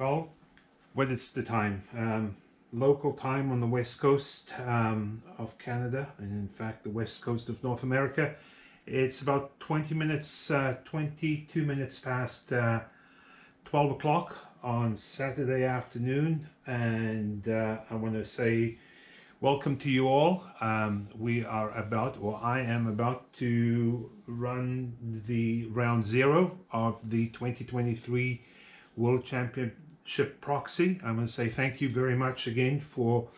Well, what is the time? Local time on the west coast of Canada, and in fact the west coast of North America. It's about 22 minutes past 12 o'clock on Saturday afternoon, and I want to say welcome to you all. I am about to run the round zero of the 2023 World Championship Proxy. I'm going to say thank you very much again for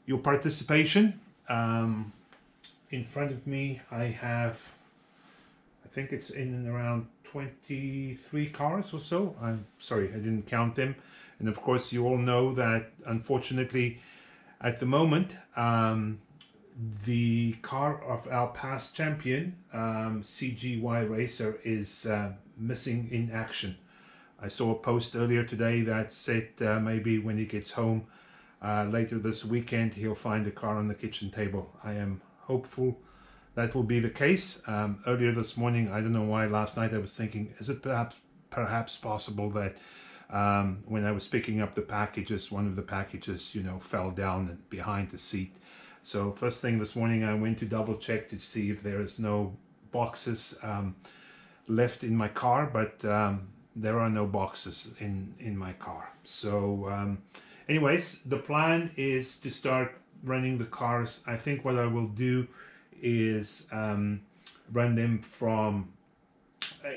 your participation. In front of me I have, I think it's in and around 23 cars or so. I'm sorry, I didn't count them. And of course you all know that unfortunately at the moment the car of our past champion, CGY Racer, is missing in action. I saw a post earlier today that said maybe when he gets home later this weekend he'll find the car on the kitchen table. I am hopeful that will be the case. Earlier this morning, I don't know why, last night I was thinking, is it perhaps possible that when I was picking up the packages, one of the packages, fell down and behind the seat. So first thing this morning I went to double check to see if there is no boxes left in my car, but there are no boxes in my car. So anyways, the plan is to start running the cars. I think what I will do is run them from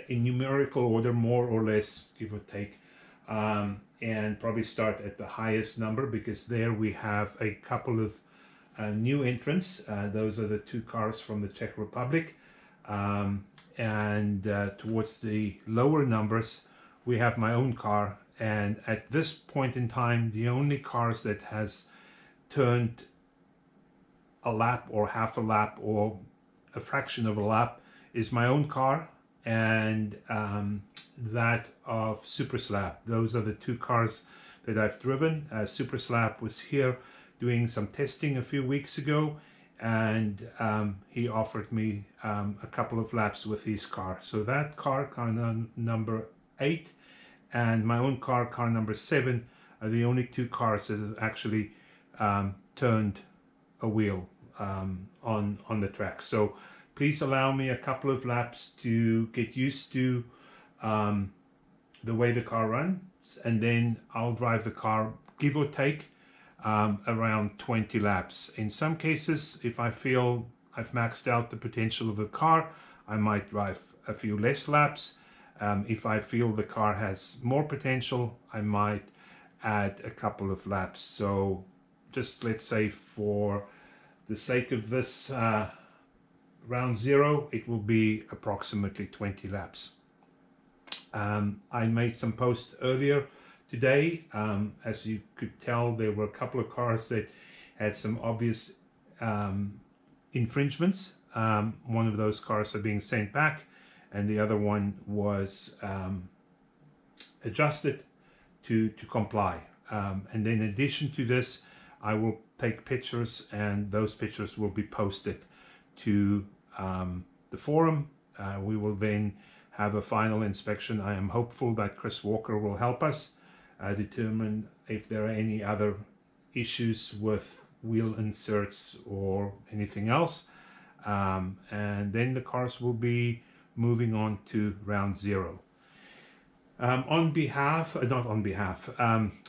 in numerical order, more or less, give or take, and probably start at the highest number, because there we have a couple of new entrants. Those are the two cars from the Czech Republic, and towards the lower numbers we have my own car. And at this point in time, the only cars that has turned a lap or half a lap or a fraction of a lap is my own car and that of Super Slab. Those are the two cars that I've driven. Super Slab was here doing some testing a few weeks ago, and he offered me a couple of laps with his car. So that car number 8, and my own car number 7, are the only two cars that have actually turned a wheel on the track. So please allow me a couple of laps to get used to the way the car runs, and then I'll drive the car, give or take, around 20 laps. In some cases, if I feel I've maxed out the potential of the car, I might drive a few less laps. If I feel the car has more potential, I might add a couple of laps. So just let's say for the sake of this round zero, it will be approximately 20 laps. I made some posts earlier today. As you could tell, there were a couple of cars that had some obvious infringements. One of those cars are being sent back, and the other one was adjusted to comply. And in addition to this, I will take pictures, and those pictures will be posted to the forum. We will then have a final inspection. I am hopeful that Chris Walker will help us determine if there are any other issues with wheel inserts or anything else. And then the cars will be moving on to round zero.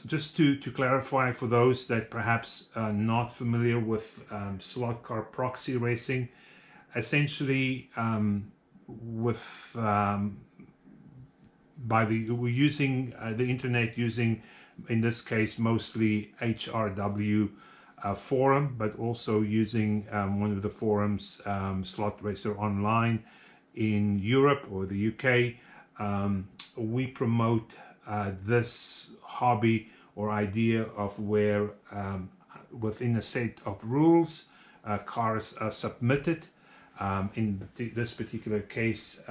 Just to clarify for those that perhaps are not familiar with slot car proxy racing, essentially we're using the internet, using in this case mostly HRW forum, but also using one of the forums, Slot Racer Online in Europe or the UK. We promote this hobby or idea of where within a set of rules cars are submitted. In this particular case,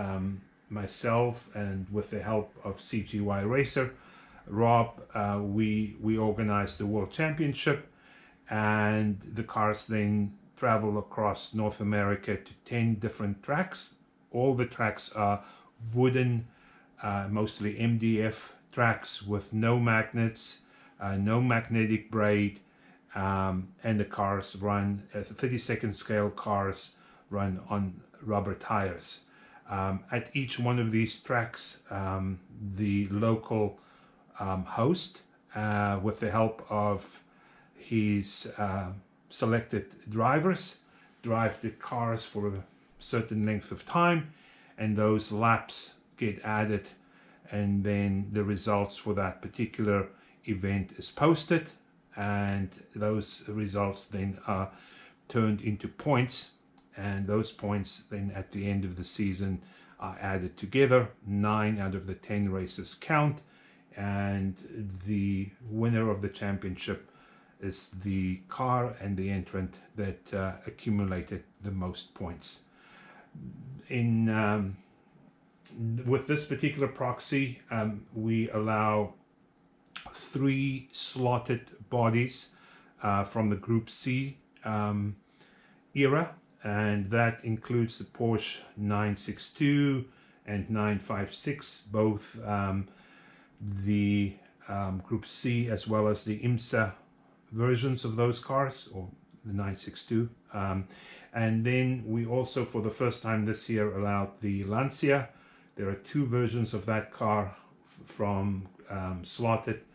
myself, and with the help of CGY Racer, Rob, we organized the World Championship, and the cars then travel across North America to 10 different tracks. All the tracks are wooden, mostly MDF tracks with no magnets, no magnetic braid, and the cars run, 32nd scale cars run on rubber tires. At each one of these tracks, the local host, with the help of his selected drivers, drive the cars for a certain length of time, and those laps get added, and then the results for that particular event is posted, and those results then are turned into points, and those points then at the end of the season are added together. 9 out of the 10 races count, and the winner of the championship is the car and the entrant that accumulated the most points. With this particular proxy, we allow 3 slotted bodies from the Group C era, and that includes the Porsche 962 and 956, both the Group C as well as the IMSA versions of those cars, or the 962. And then we also, for the first time this year, allowed the Lancia. There are 2 versions of that car from slotted.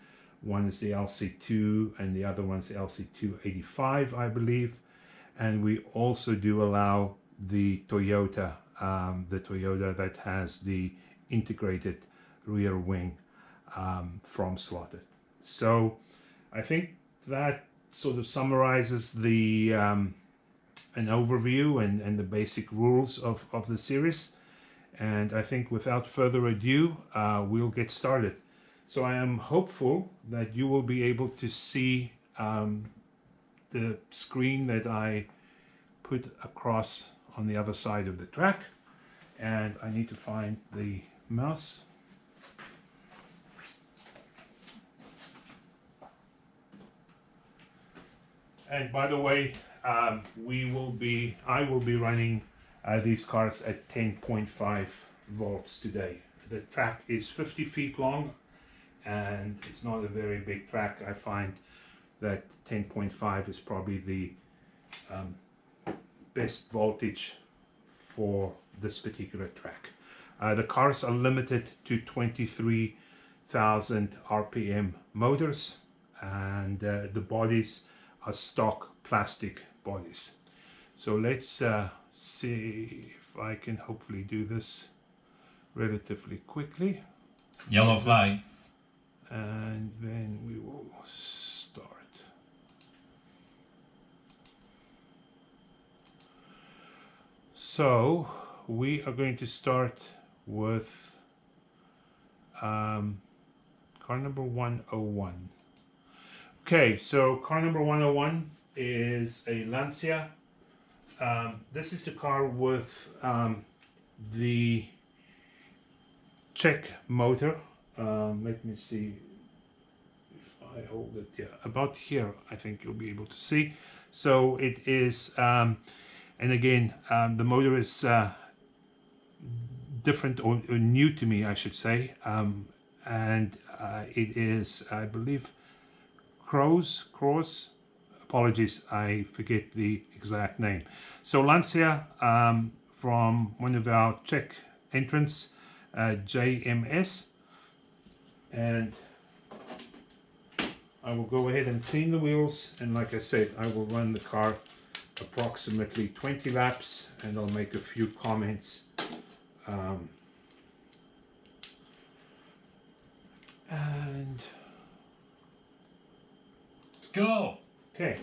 One is the LC2 and the other one's the LC285, I believe. And we also do allow the Toyota that has the integrated rear wing from slotted. So I think that sort of summarizes the an overview and the basic rules of the series. And I think without further ado, we'll get started. So I am hopeful that you will be able to see the screen that I put across on the other side of the track. And I need to find the mouse. And by the way, I will be running these cars at 10.5 volts today. The track is 50 feet long, and it's not a very big track. I find that 10.5 is probably the best voltage for this particular track. The cars are limited to 23,000 RPM motors, and the bodies are stock plastic bodies. So let's see if I can hopefully do this relatively quickly. Yellow flag. And then we will start. So we are going to start with car number 101. Okay, so car number 101 is a Lancia. This is the car with the Czech motor. Let me see if I hold it. Yeah, about here I think you'll be able to see. So it is, and again, the motor is different or new to me, I should say, and it is, I believe, Cross. Apologies, I forget the exact name. So Lancia, from one of our Czech entrants, JMS, and I will go ahead and clean the wheels, and like I said, I will run the car approximately 20 laps, and I'll make a few comments. And Go! okay.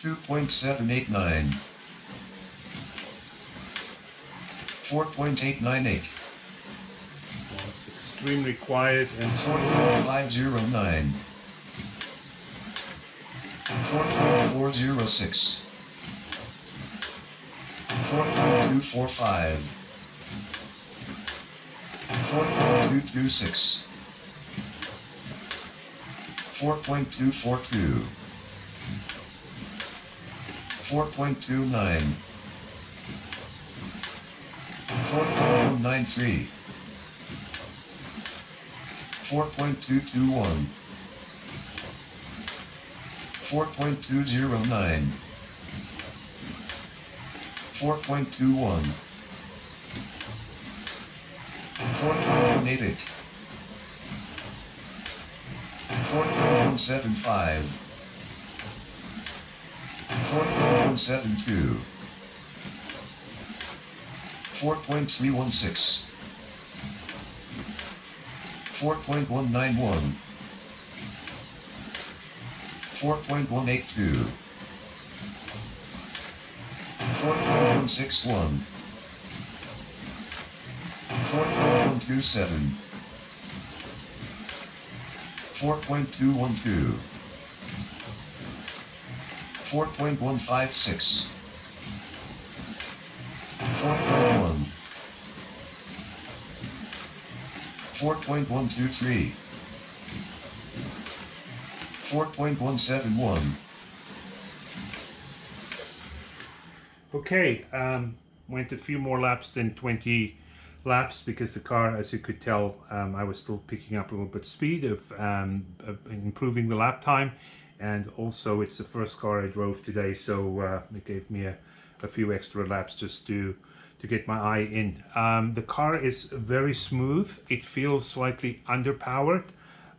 2.789 4.898 Extremely quiet and 4.509 4.406 4.245 4.226 4.242 4.29 4.93 4.221. 4.209. 4.21. 4.188. 4.175. 4.172. 4.316. 4.191. 4.182. 4.161. 4.127. 4.212. 4.156. 4.1. 4.123. 4.171. Okay, went a few more laps than 20 laps because the car, as you could tell, I was still picking up a little bit speed of improving the lap time, and also it's the first car I drove today, so it gave me a few extra laps just to get my eye in. The car is very smooth. It feels slightly underpowered.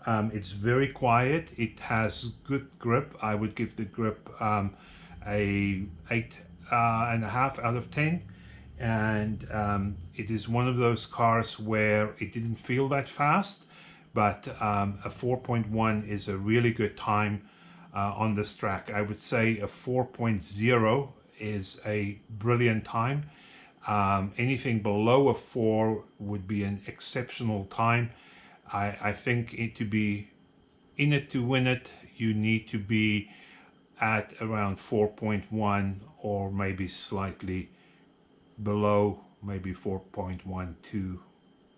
It's very quiet. It has good grip. I would give the grip a 8.5 out of 10. And it is one of those cars where it didn't feel that fast, but a 4.1 is a really good time on this track. I would say a 4.0 is a brilliant time. Anything below a 4 would be an exceptional time. I think to be in it to win it, you need to be at around 4.1 or maybe slightly below, maybe 4.12,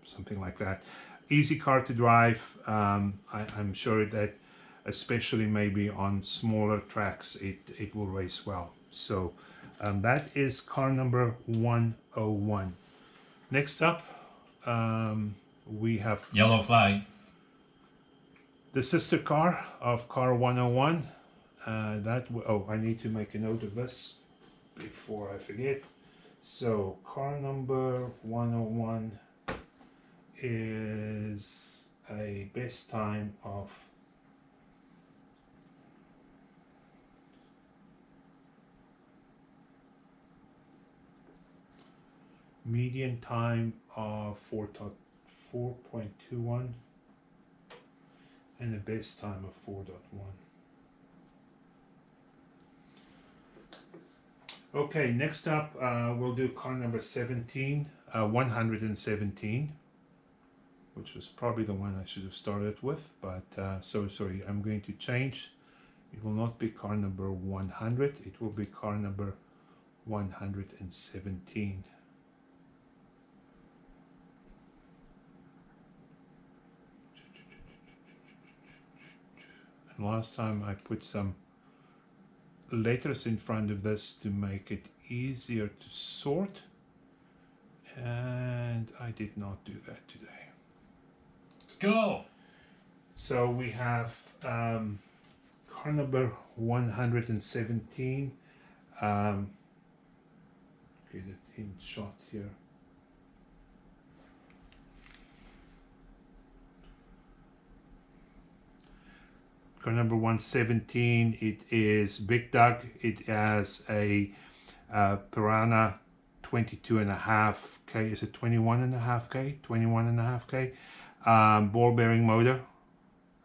something like that. Easy car to drive. I'm sure that especially maybe on smaller tracks it will race well. So that is car number 101. Next up we have Yellow flag. the sister car of car 101. I need to make a note of this before I forget. So car number 101 is a best time of median time of 4.21 and a best time of 4.1. Okay, next up we'll do car number 17, 117, which was probably the one I should have started with, but so sorry, I'm going to change. It will not be car number 100, it will be car number 117. And last time I put some letters in front of this to make it easier to sort, and I did not do that today. Go! So we have car number 117. Get it in shot here. Car number 117, it is Big Doug. It has a Piranha 22.5K. Is it 21.5K? 21.5K ball bearing motor.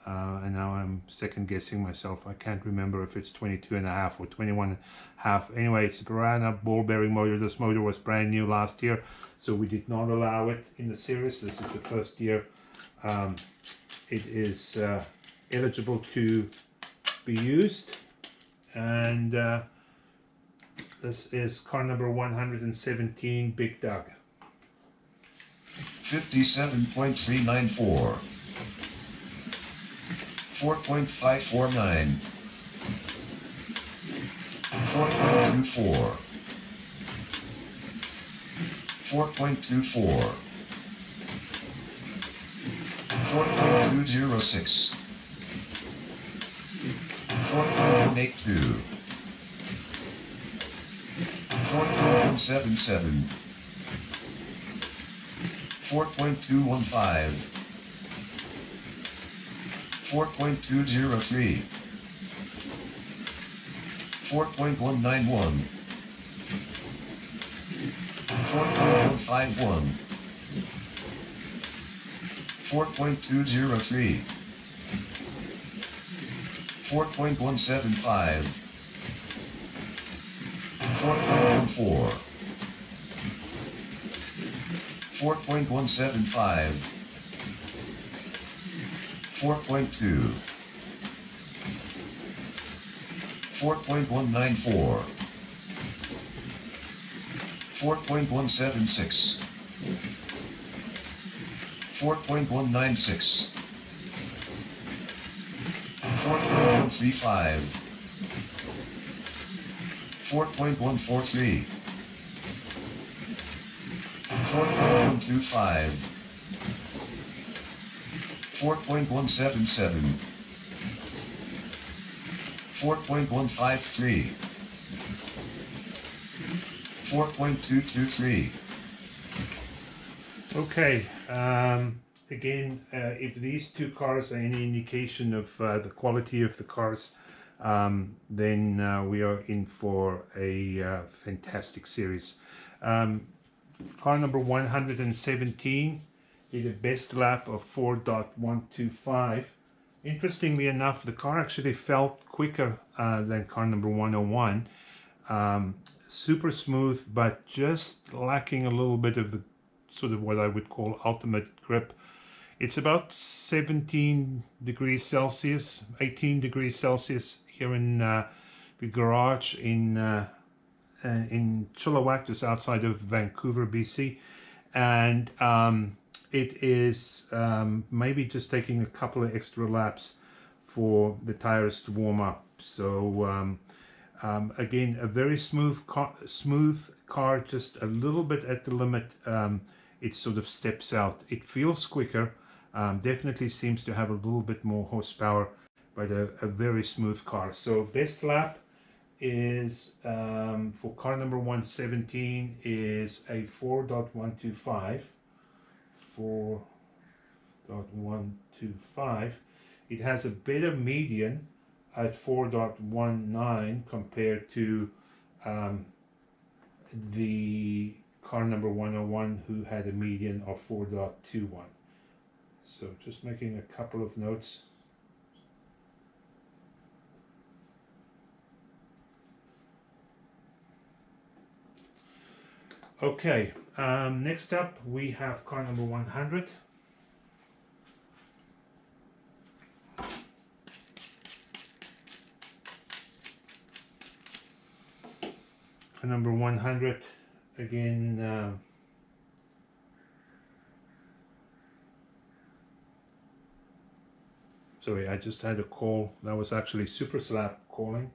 And now I'm second guessing myself. I can't remember if it's 22.5 or 21.5. Anyway, it's a Piranha ball bearing motor. This motor was brand new last year, so we did not allow it in the series. This is the first year it is eligible to be used, and this is car number 117, Big Doug. 57.394. 4.549. 4.24. 4.24. 4.206. 4.182. 4.177. 4.215. 4.203. 4.191. 4.151. 4.203. 4.175. 4.14. 4.175. 4.2. 4.194. 4.176. 4.196. 4.135. 4.143. 4.125. 4.177. 4.153. 4.223. Okay. Again, if these two cars are any indication of the quality of the cars, then we are in for a fantastic series. Car number 117 did a best lap of 4.125. Interestingly enough, the car actually felt quicker than car number 101. Super smooth, but just lacking a little bit of the sort of what I would call ultimate grip. It's about 17 degrees Celsius, 18 degrees Celsius here in the garage in Chilliwack, just outside of Vancouver, BC. And it is maybe just taking a couple of extra laps for the tires to warm up. So again, a very smooth car, just a little bit at the limit. It sort of steps out. It feels quicker, definitely seems to have a little bit more horsepower, but a very smooth car. So best lap is for car number 117 is a 4.125. 4.125. It has a better median at 4.19 compared to the car number 101, who had a median of 4.21. So just making a couple of notes. Okay, next up we have car number 100. Car number 100, again, sorry, I just had a call. That was actually Super Slap calling.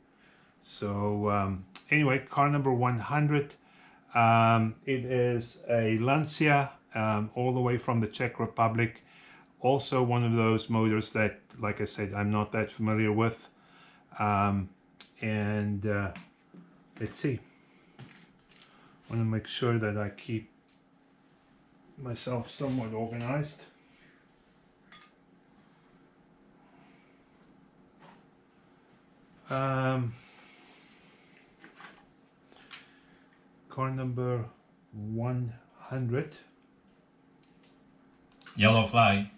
So anyway, car number 100. It is a Lancia, all the way from the Czech Republic. Also one of those motors that, like I said, I'm not that familiar with. Let's see. I want to make sure that I keep myself somewhat organized. Car number 100. Yellow flag.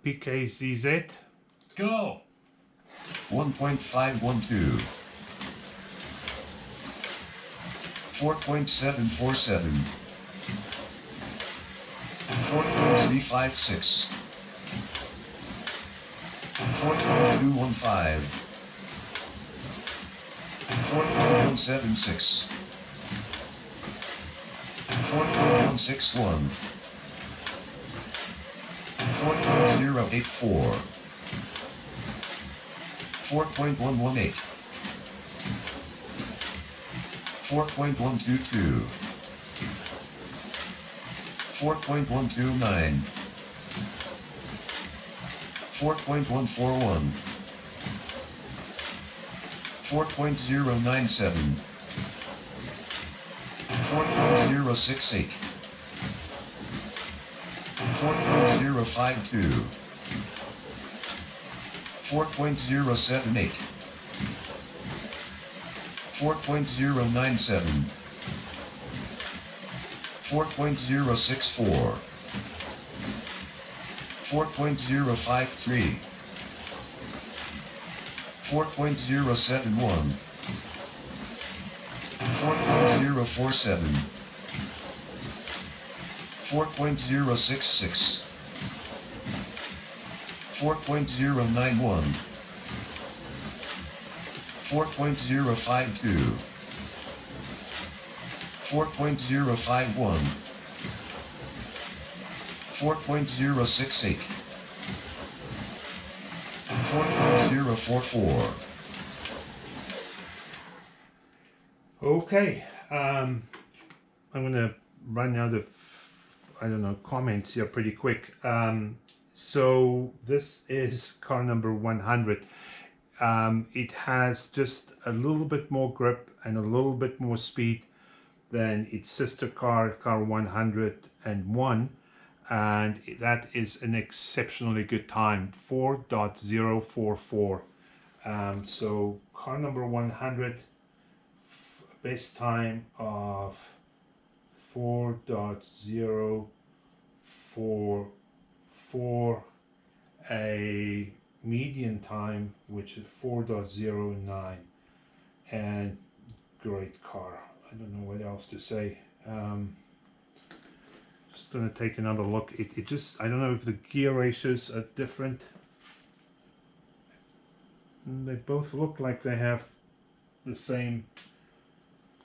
PKZZ. Go. 1.512. 4.747. 4.356. 4.215. 4.176. 4.161. 4.084. 4.118. 4.122. 4.129. 4.141. 4.097. 4.068. 4.052. 4.078. 4.097. 4.064. 4.053. 4.071. 4.047. 4.066. 4.091. 4.052. 4.051. 4.068. 4.044. Okay, I'm gonna run out of, I don't know, comments here pretty quick. So this is car number 100. It has just a little bit more grip and a little bit more speed than its sister car, car 101, and that is an exceptionally good time, 4.044. So car number 100, best time of 4.044, a median time which is 4.09, and great car. I don't know what else to say. Just gonna take another look. It just, I don't know if the gear ratios are different. They both look like they have the same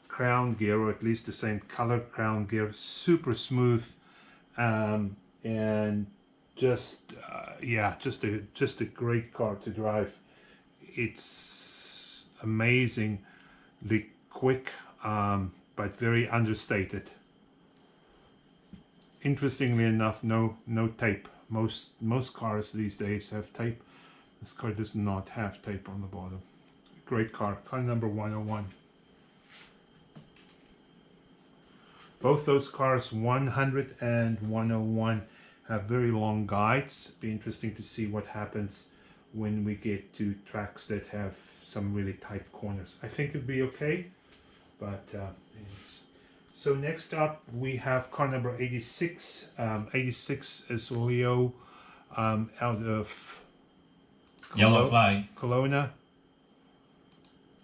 crown gear, or at least the same color crown gear. Super smooth, and just yeah, just a great car to drive. It's amazingly quick, but very understated. Interestingly enough, no tape. Most cars these days have tape. This car does not have tape on the bottom. Great car, car number 101. Both those cars, 100 and 101, have very long guides. Be interesting to see what happens when we get to tracks that have some really tight corners. I think it'll be okay, but anyways. So next up we have car number 86. 86 is Leo, out of Yellow flag. Kelowna.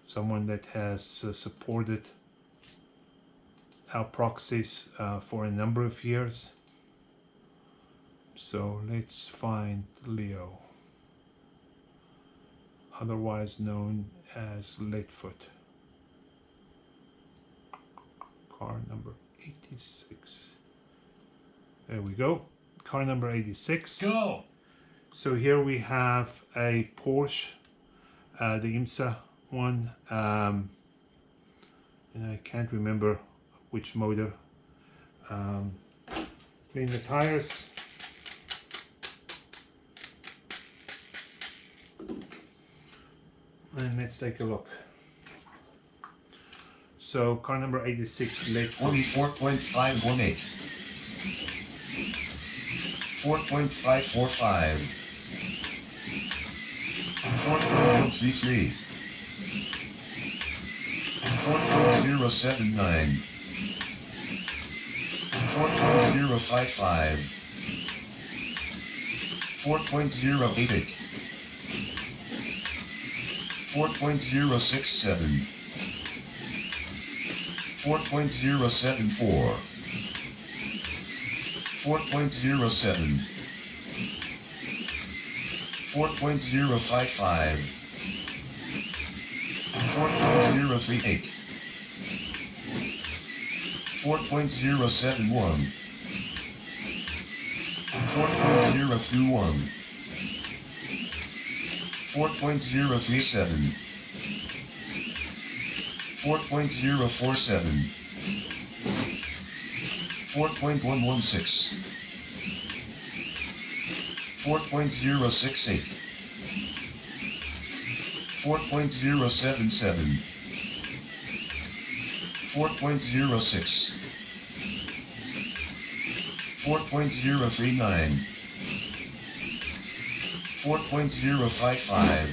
Someone that has supported our proxies for a number of years. So let's find Leo, otherwise known as Leadfoot. Car number 86. There we go. Car number 86. Go. So here we have a Porsche, the IMSA one, and I can't remember which motor. Clean the tires. And let's take a look. So car number 86, Leadfoot. 24.518. 4.545. 4.133. 4.079. 4.055. 4.088. 4.067. 4.074. 4.07. 4.055. 4.038. 4.071. 4.021. 4.037. 4.047. 4.116. 4.068. 4.077. 4.06. 4.039. 4.055.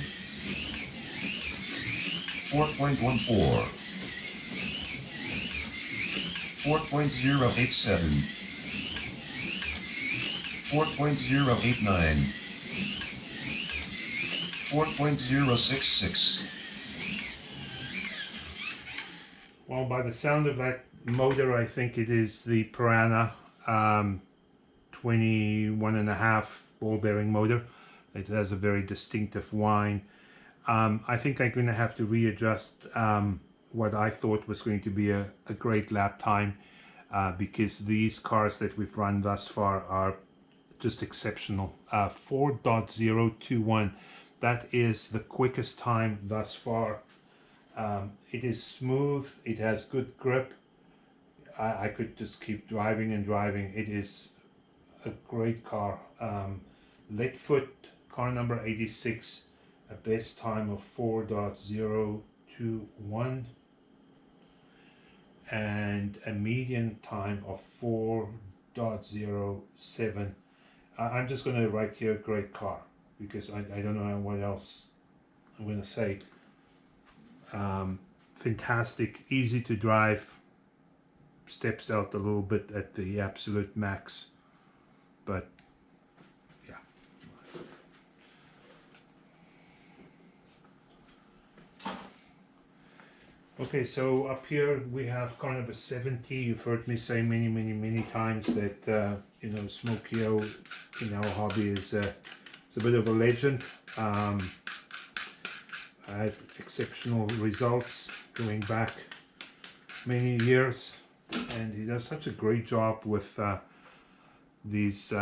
4.14. 4.087. 4.089. 4.066. Well, by the sound of that motor, I think it is the Piranha 21.5 ball bearing motor. It has a very distinctive whine. I think I'm going to have to readjust what I thought was going to be a great lap time because these cars that we've run thus far are just exceptional. 4.021, that is the quickest time thus far. It is smooth, it has good grip. I could just keep driving and driving. It is a great car. Leadfoot, car number 86, a best time of 4.021 and a median time of 4.07. I'm just going to write here great car because I don't know what else I'm going to say. Fantastic, easy to drive, steps out a little bit at the absolute max, but yeah. Okay, so up here we have car number 70. You've heard me say many times that you know, Smokey-O in our hobby is a bit of a legend. I had exceptional results going back many years, and he does such a great job with these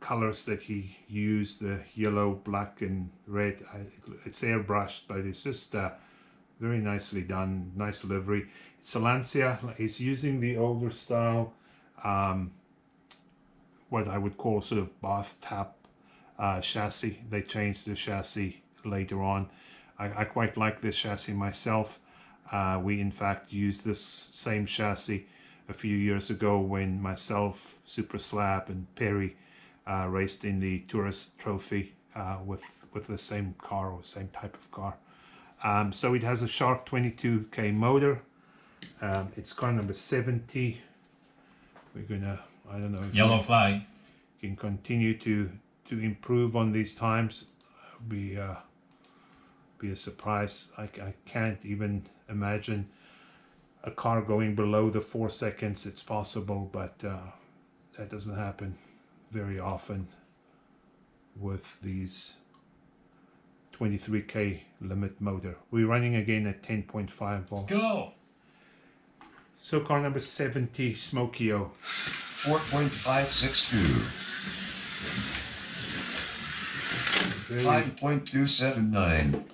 colors that he used, the yellow, black and red. It's airbrushed, but it's just very nicely done, nice livery. It's a Lancia. It's using the older style, what I would call sort of bathtub chassis. They changed the chassis later on. I quite like this chassis myself. We in fact used this same chassis a few years ago when myself, Super Slab and Perry raced in the Tourist Trophy with the same car or same type of car. So it has a Shark 22K motor. It's car number 70. We're gonna, I don't know if Yellow flag. can continue to improve on these times. Be a surprise. I can't even imagine a car going below the 4 seconds. It's possible, but that doesn't happen very often with these 23K limit motor. We're running again at 10.5 volts. Go! So car number 70, Smokey-O. 4.562. Very, 5.279.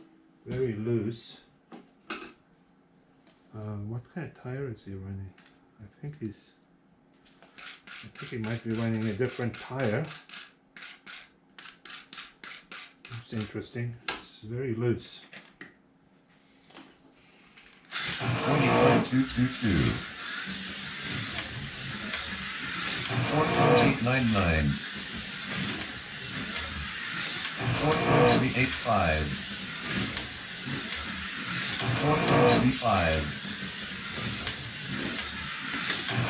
very loose. What kind of tire is he running? I think he might be running a different tire. It's interesting. It's very loose. 20.222. 4.899. 4.385. 4.35.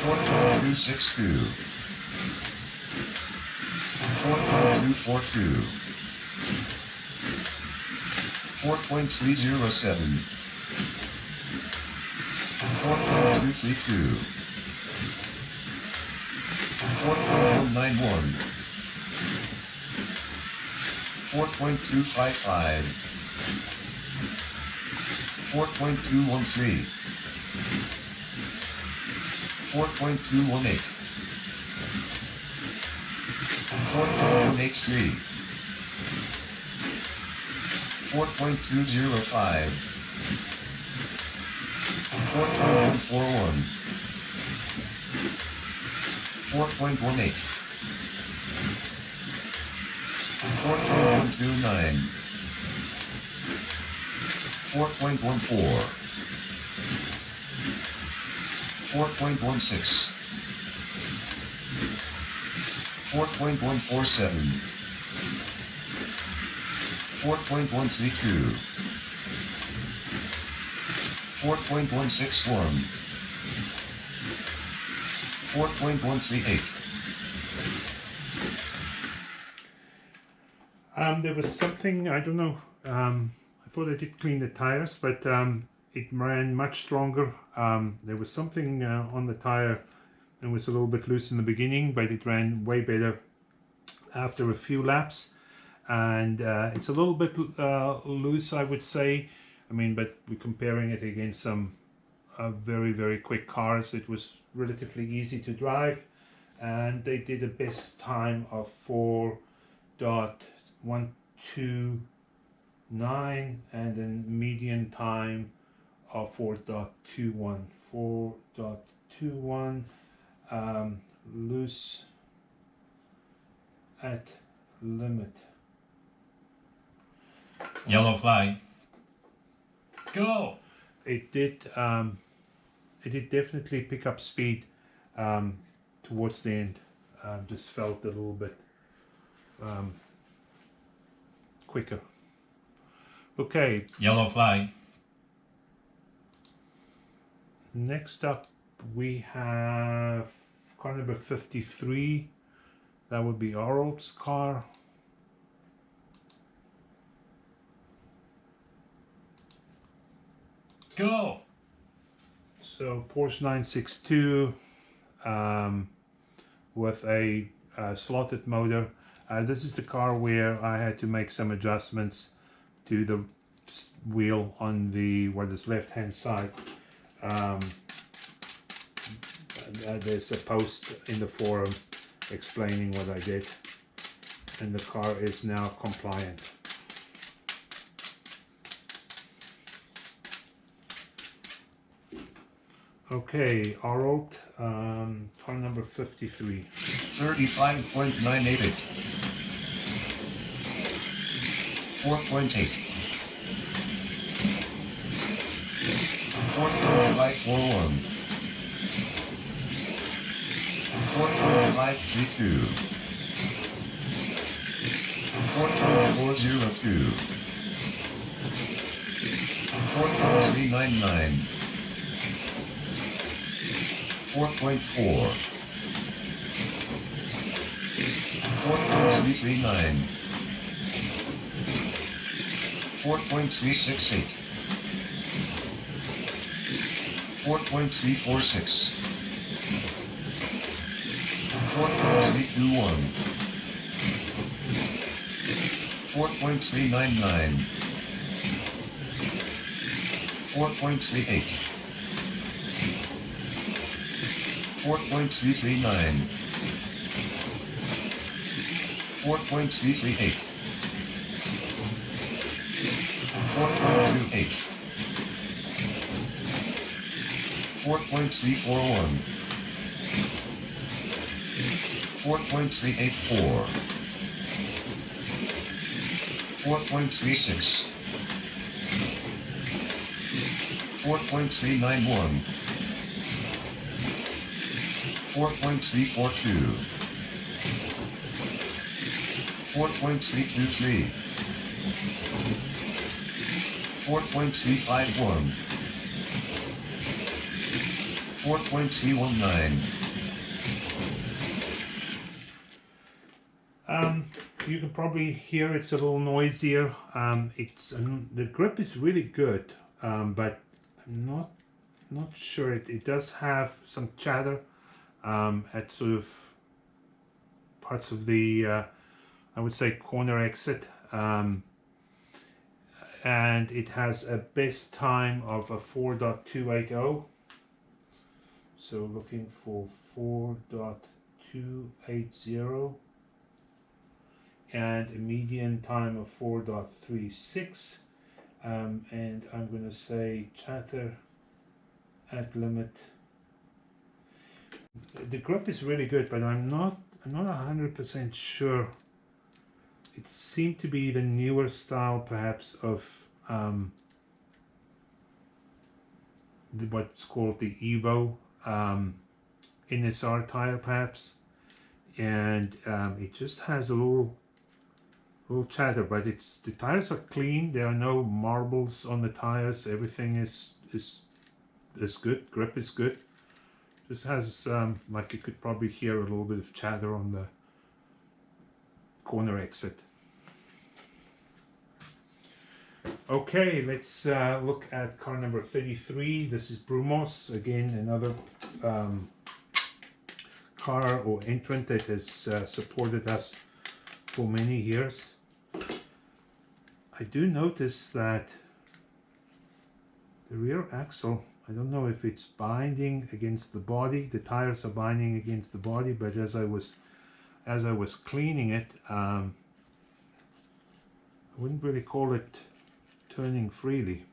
4.262. 4.242. 4.307. 4.232. 4.191. 4.255. 4.213. 4.218. 4.183. 4.205. 4.141. 4.18. 4.129. 4.14. 4.16. 4.147. 4.132. 4.161. 4.138. There was something, I don't know, I thought I did clean the tires, but it ran much stronger. There was something on the tire and was a little bit loose in the beginning, but it ran way better after a few laps. And it's a little bit loose, I would say. I mean, but we're comparing it against some very, very quick cars. It was relatively easy to drive, and they did a best time of 4.129 and then median time of 4.21. 4.21 loose at limit. Yellow flag. Go! It did definitely pick up speed towards the end. Just felt a little bit quicker. Okay, Yellow flag. next up we have car number 53. That would be Arnold's car. Go! So Porsche 962 with a slotted motor. This is the car where I had to make some adjustments to the wheel on the left hand side. There's a post in the forum explaining what I did, and the car is now compliant. Okay, Arnold, car number 53. 35.988. 4.8. 4.541. 4.532. 4.402. 4.399. 4.4. 4.339. 4.368. 4.346. 4.321. 4.399. 4.38. 4.339. 4.338. 4.28. 4.341. 4.384. 4.36. 4.391. 4.342. 4.323. 4.351. 4.319. You can probably hear it's a little noisier. The grip is really good, but I'm not sure. It does have some chatter at sort of parts of the I would say corner exit, and it has a best time of a 4.280. So looking for 4.280. and a median time of 4.36. And I'm going to say chatter at limit. The grip is really good, but I'm not 100% sure. It seemed to be the newer style, perhaps, of what's called the Evo NSR tire, perhaps, and it just has a little chatter. But the tires are clean. There are no marbles on the tires. Everything is good. Grip is good. Just has like you could probably hear a little bit of chatter on the corner exit. Okay, let's look at car number 33. This is Brumos, again another car or entrant that has supported us for many years. I do notice that the rear axle, I don't know if it's binding against the body, the tires are binding against the body, but as I was cleaning it, I wouldn't really call it turning freely.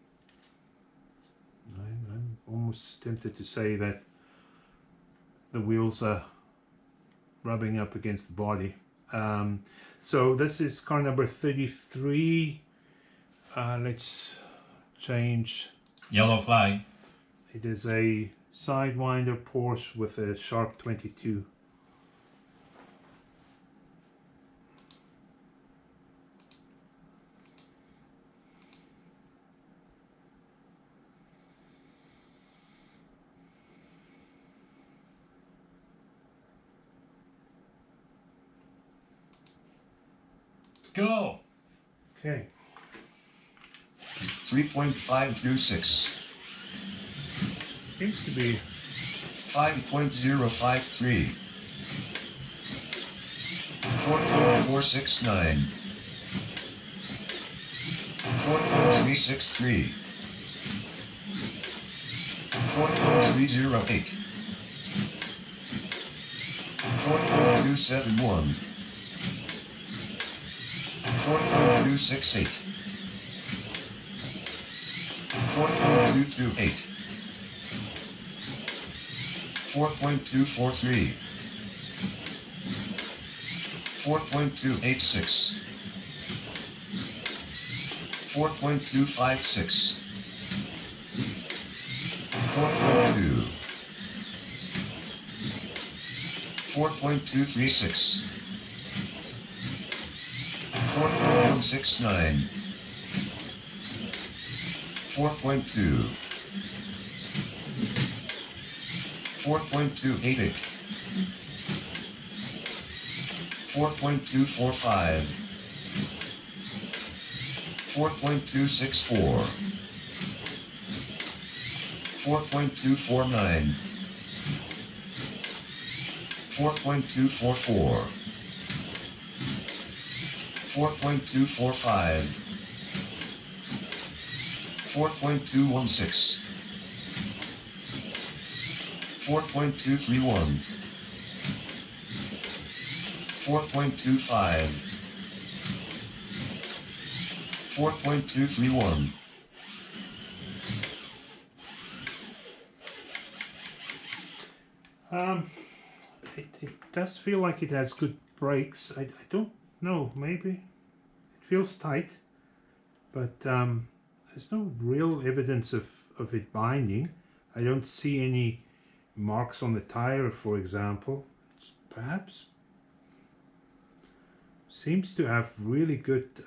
I'm almost tempted to say that the wheels are rubbing up against the body. So this is car number 33. Let's change. Yellow flag. It is a Sidewinder Porsche with a Sharp 22. Go. Okay. 3.526. Seems to be 5.053. 4.469. 4.363. 4.308. 4.271. 4.268. 4.228. 4.243. 4.286. 4.256. 4.2. 4.236. 4.169. 4.2. 4.288. 4.245. 4.264. 4.249. 4.244. 4.245. 4.216. 4.231. 4.25. 4.231. It does feel like it has good brakes. I don't know, maybe it feels tight, but there's no real evidence of it binding. I don't see any marks on the tire, for example. It's perhaps seems to have really good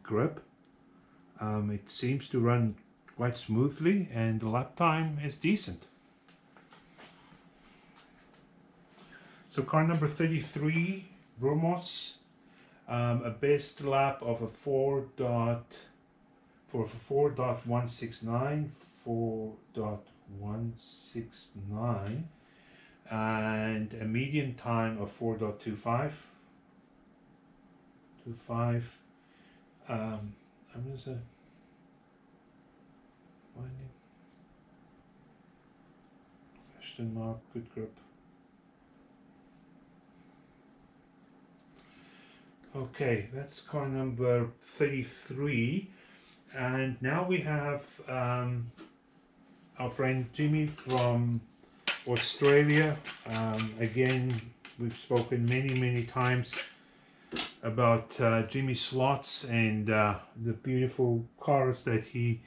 grip. It seems to run quite smoothly, and the lap time is decent. So car number 33, Brumos, a best lap of a 4.169, 4.169, and a median time of 4.25. I'm going to say binding, question mark, good grip. Okay, that's car number 33. And now we have our friend Jimmy from Australia. Again, we've spoken many times about Jimmy Slots and the beautiful cars that he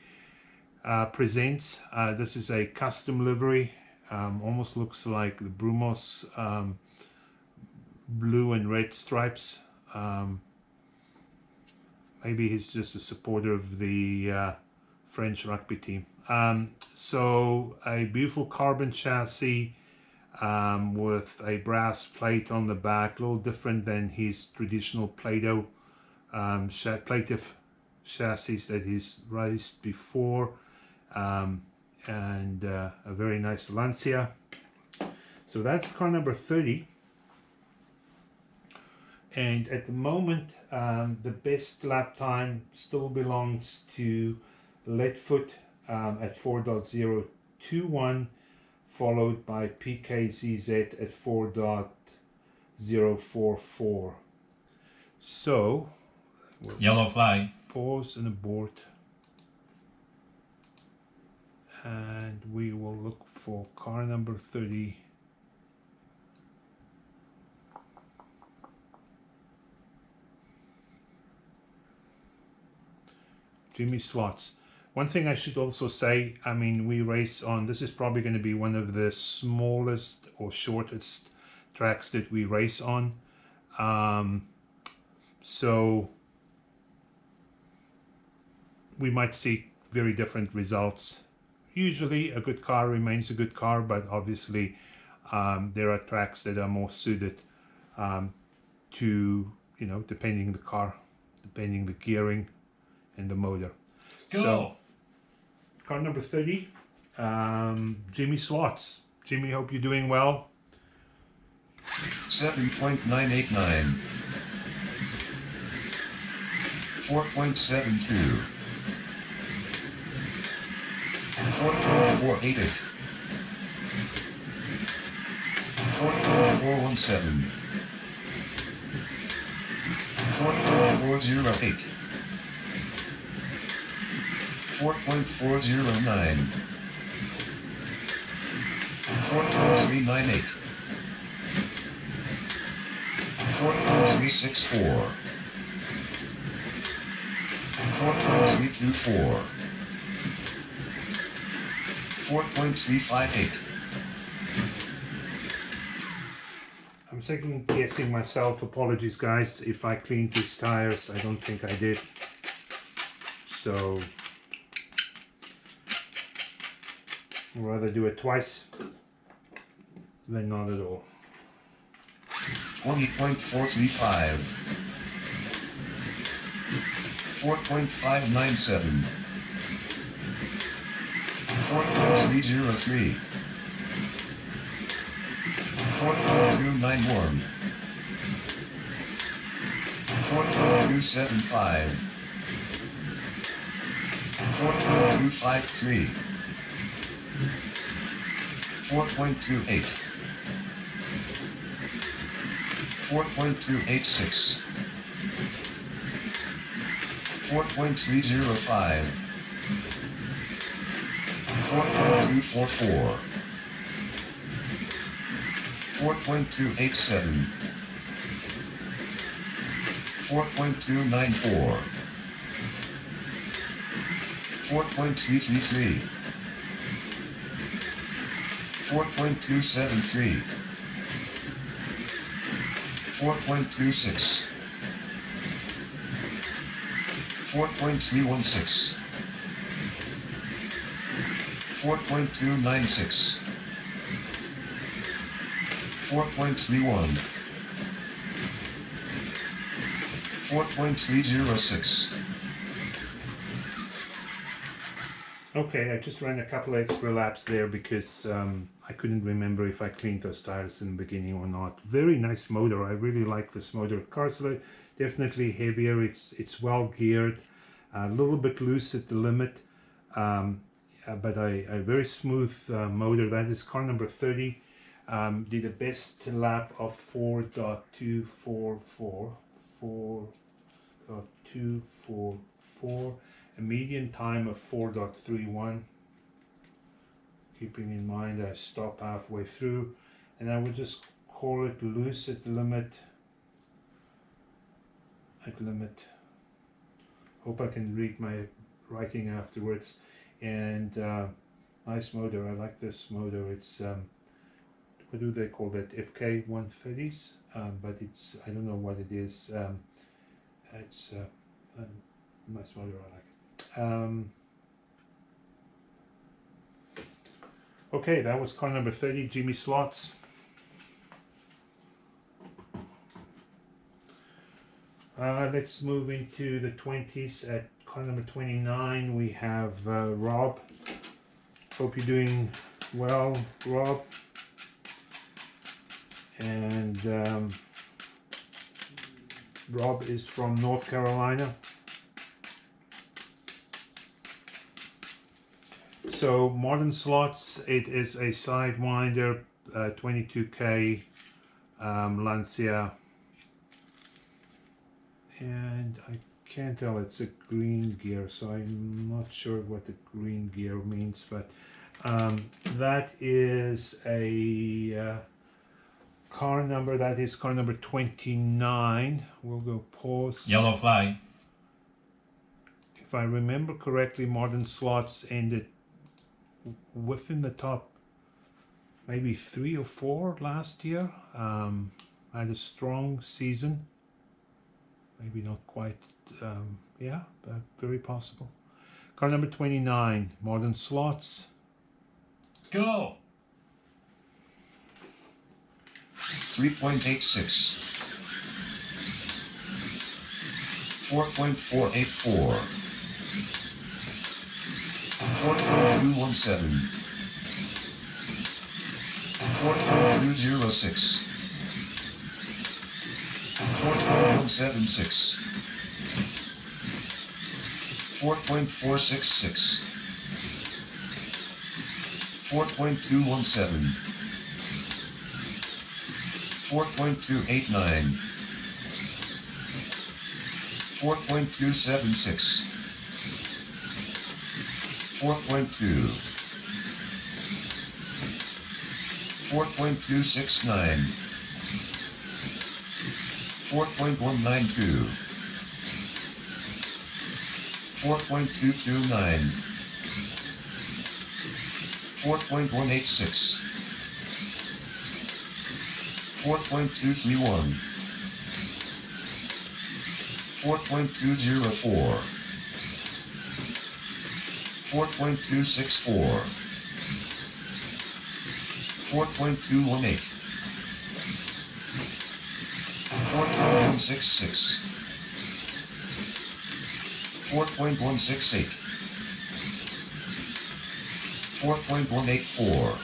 presents. This is a custom livery, almost looks like the Brumos blue and red stripes. Maybe he's just a supporter of the French rugby team. So a beautiful carbon chassis with a brass plate on the back, a little different than his traditional Play-Doh plaintiff chassis that he's raced before, and a very nice Lancia. So that's car number 30. And at the moment, the best lap time still belongs to Leadfoot at 4.021, followed by PKZZ at 4.044. So, we'll Yellow flag. pause and abort, and we will look for car number 30. Jimmy Slots. One thing I should also say, I mean, we race on, this is probably going to be one of the smallest or shortest tracks that we race on. So we might see very different results. Usually a good car remains a good car, but obviously there are tracks that are more suited to, you know, depending the car, depending the gearing and the motor. Go. So, car number 30, Jimmy Slots. Jimmy, hope you're doing well. 7.989. 4.72. 4.488. 4.417. 4.408. 4.409. 4.398. 4.364. 4.324. 4.358. I'm second guessing myself. Apologies, guys, if I cleaned these tires. I don't think I did. So, I'd rather do it twice than not at all. 20.435. 4.597. 4.303. 4.291. 4.275. 4.253. 4.28. 4.286. 4.305. 4.244. 4.287. 4.294. 4.333. 4.273. 4.26. 4.316. 4.296. 4.31. 4.306. Okay, I just ran a couple extra laps there because I couldn't remember if I cleaned those tires in the beginning or not. Very nice motor. I really like this motor. Car's definitely heavier. It's well geared, a little bit loose at the limit, but a very smooth motor. That is car number 30. Did a best lap of 4.244. 4.244, a median time of 4.31. Keeping in mind I stop halfway through, and I would just call it loose at limit. Hope I can read my writing afterwards. And nice motor. I like this motor. It's what do they call that? FK 130s, but it's, I don't know what it is. It's a nice motor. I like it. Okay, that was car number 30, Jimmy Slots. Let's move into the 20s. At car number 29, we have Rob. Hope you're doing well, Rob. And Rob is from North Carolina. So Modern Slots, it is a Sidewinder 22K Lancia. And I can't tell, it's a green gear, so I'm not sure what the green gear means, but that is a car number, that is car number 29. We'll go pause. Yellow flag. If I remember correctly, Modern Slots ended within the top maybe 3 or 4 last year. Had a strong season. Maybe not quite, yeah, but very possible. Car number 29, Modern Slots. Go. 3.86. 4.484. 4.217. 4.206. 4.176. 4.466. 4.217. 4.289. 4.276. 4.2. 4.269. 4.192. 4.229. 4.186. 4.231. 4.204. 4.264. 4.218. 4.166. 4.168. 4.184.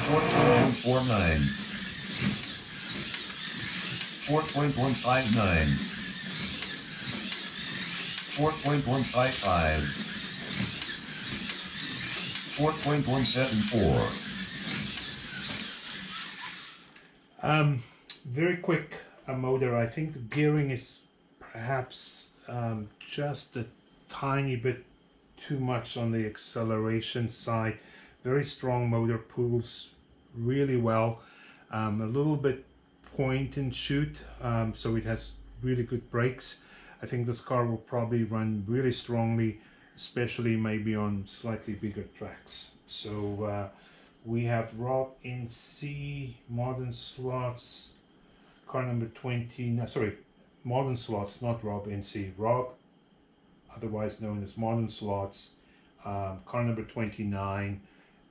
4.149. 4.159. 4.155. 4.174. Very quick motor. I think the gearing is perhaps just a tiny bit too much on the acceleration side. Very strong motor, pulls really well. A little bit point and shoot, so it has really good brakes. I think this car will probably run really strongly, especially maybe on slightly bigger tracks. So we have Rob in C, Modern Slots, car number 20, no, sorry, Modern Slots, not Rob NC. Rob, otherwise known as Modern Slots, car number 29.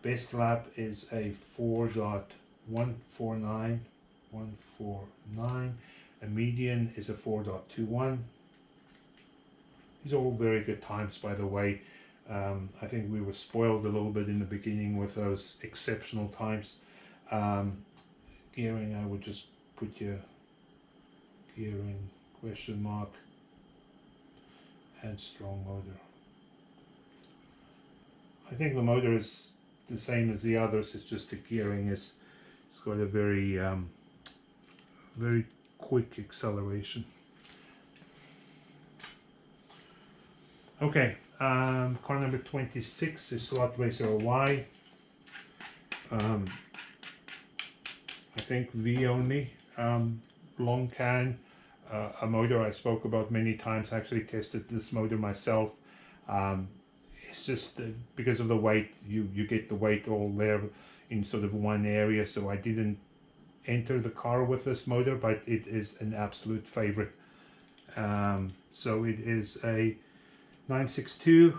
Best lap is a 4.149. A median is a 4.21. These are all very good times, by the way. I think we were spoiled a little bit in the beginning with those exceptional times. Gearing, I would just put your gearing question mark and strong motor. I think the motor is the same as the others. It's just the gearing is, it's got a very very quick acceleration. Okay, car number 26 is Slot Racer Y. I think the only long can, a motor I spoke about many times. I actually tested this motor myself. It's just because of the weight, you get the weight all there in sort of one area, so I didn't enter the car with this motor, but it is an absolute favorite. So it is a 962,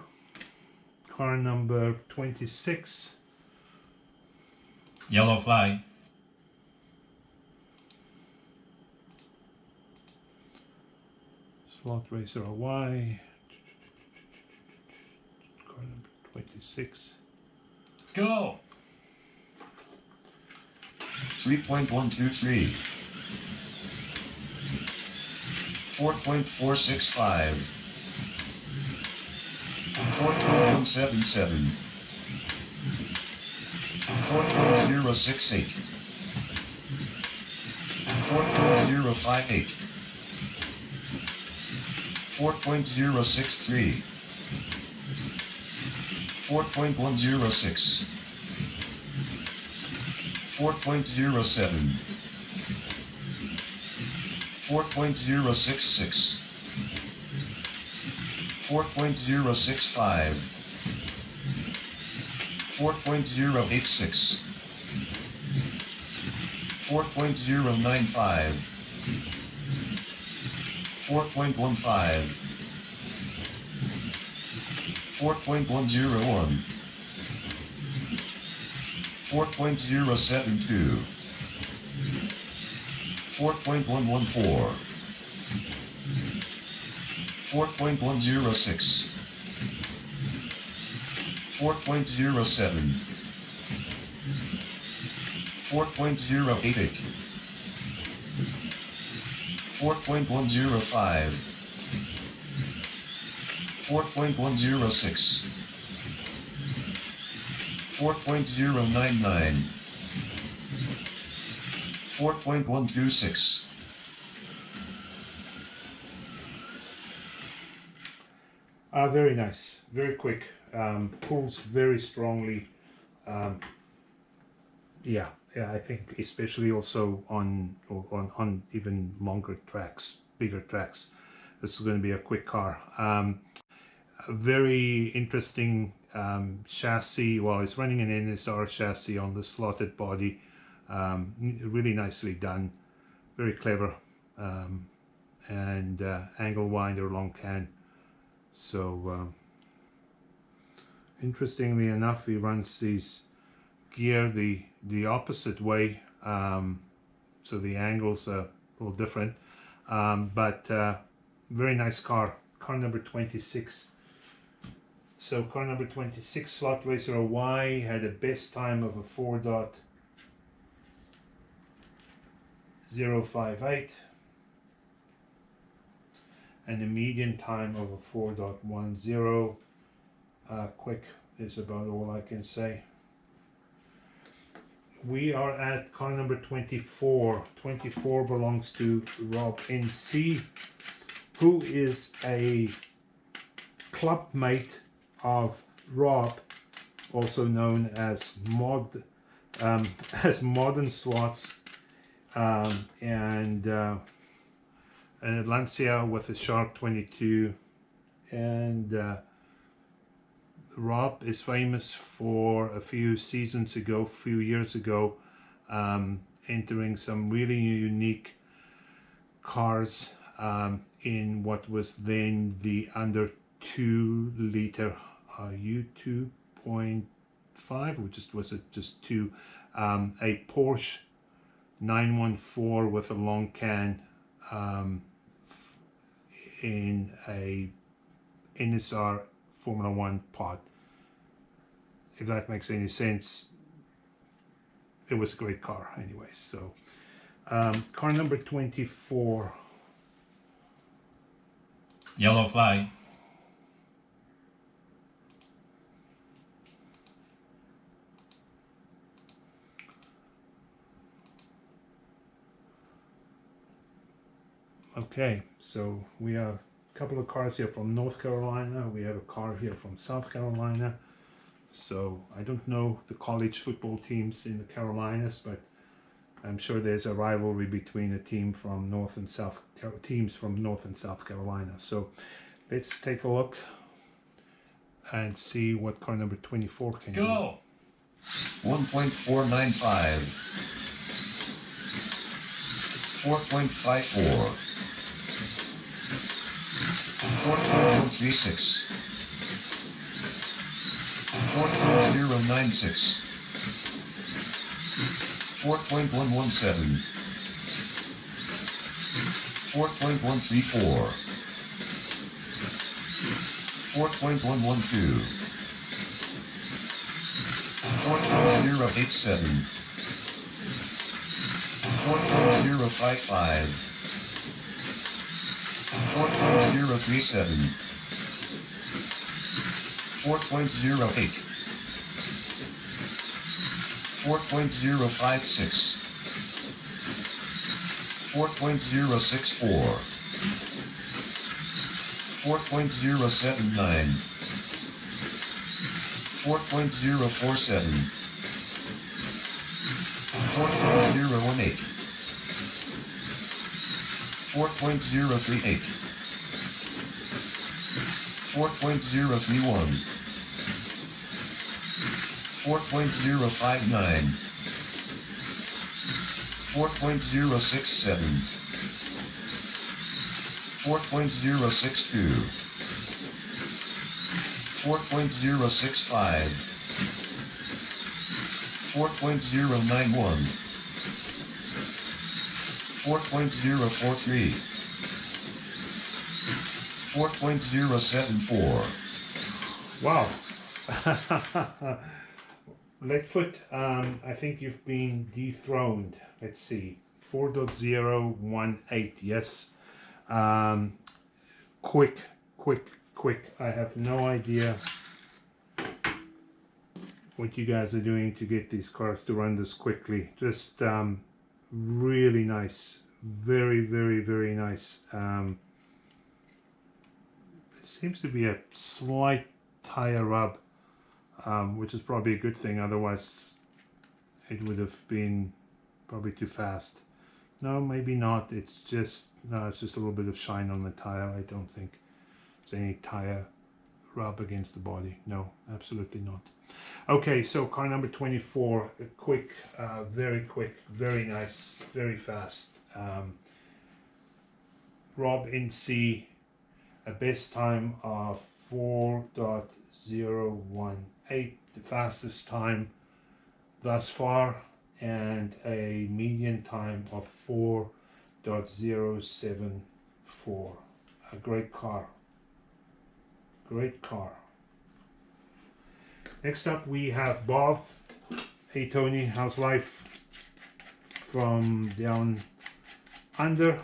car number 26. Yellow flag. Slot Racer Y, car number 26. Go. 3.123. 4.465. 4.177. 4.068. 4.058. 4.063. 4.106. 4.07. 4.066. 4.065. 4.086. 4.095. 4.15. 4.101. 4.072. 4.114. 4.106. 4.07. 4.088. 4.105. 4.106. 4.099. 4.126. Very nice, very quick, pulls very strongly. Yeah, I think especially also on even longer tracks, bigger tracks, this is going to be a quick car. A very interesting chassis. Well, it's running an NSR chassis on the slotted body. Really nicely done, very clever, and angle winder, long can. So interestingly enough, he runs these gear the opposite way, so the angles are a little different, but very nice car number 26. So car number 26, Slot Racer Y, had a best time of a 4.058 and a median time of a 4.10. Quick is about all I can say. We are at car number 24. 24 belongs to Rob NC, who is a club mate of Rob, also known as Modern Slots, and an Lancia with a Shark 22, and Rob is famous for a few years ago, entering some really unique cars in what was then the under 2 liter U2.5, which was it just 2, a Porsche 914 with a long can in a NSR Formula One pod. If that makes any sense, it was a great car anyway. So car number 24. Yellow flag. Okay, so we have a couple of cars here from North Carolina. We have a car here from South Carolina. So I don't know the college football teams in the Carolinas, but I'm sure there's a rivalry between a team from North and South teams from North and South Carolina. So let's take a look and see what car number 24 can do. Go. 1.495. 4.54. 4.136. 4.096. 4.117. 4.134. 4.112. 4.087. 4.055. 4.037. 4.08. 4.056. 4.064. 4.079. 4.047. 4.018. 4.038. 4.031. 4.059. 4.067. 4.062. 4.065. 4.091. 4.043. 4.074. Wow. Lightfoot, I think you've been dethroned. Let's see. 4.018. Yes. Quick. I have no idea what you guys are doing to get these cars to run this quickly. Just really nice. Very nice. There seems to be a slight tire rub, which is probably a good thing. Otherwise, it would have been probably too fast. No, maybe not. It's just a little bit of shine on the tire. I don't think there's any tire rub against the body. No, absolutely not. Okay, so car number 24, quick, very quick, very nice, very fast. Rob in C, a best time of 4.018, the fastest time thus far, and a median time of 4.074. A great car. Great car. Next up we have Bob. Hey Tony, how's life? From down under.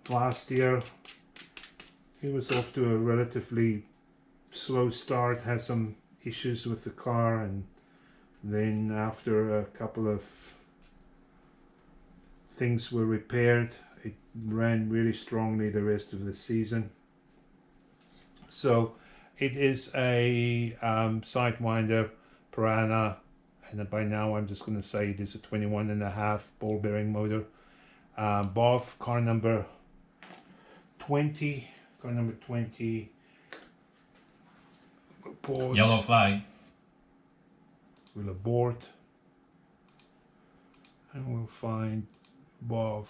Last year he was off to a relatively slow start, had some issues with the car, and then after a couple of things were repaired, it ran really strongly the rest of the season. So it is a Sidewinder Piranha, and by now I'm just going to say it is a 21.5 ball bearing motor. BOV, car number 20. Car number 20. Pause. Yellow flag. We'll abort. And we'll find BOV.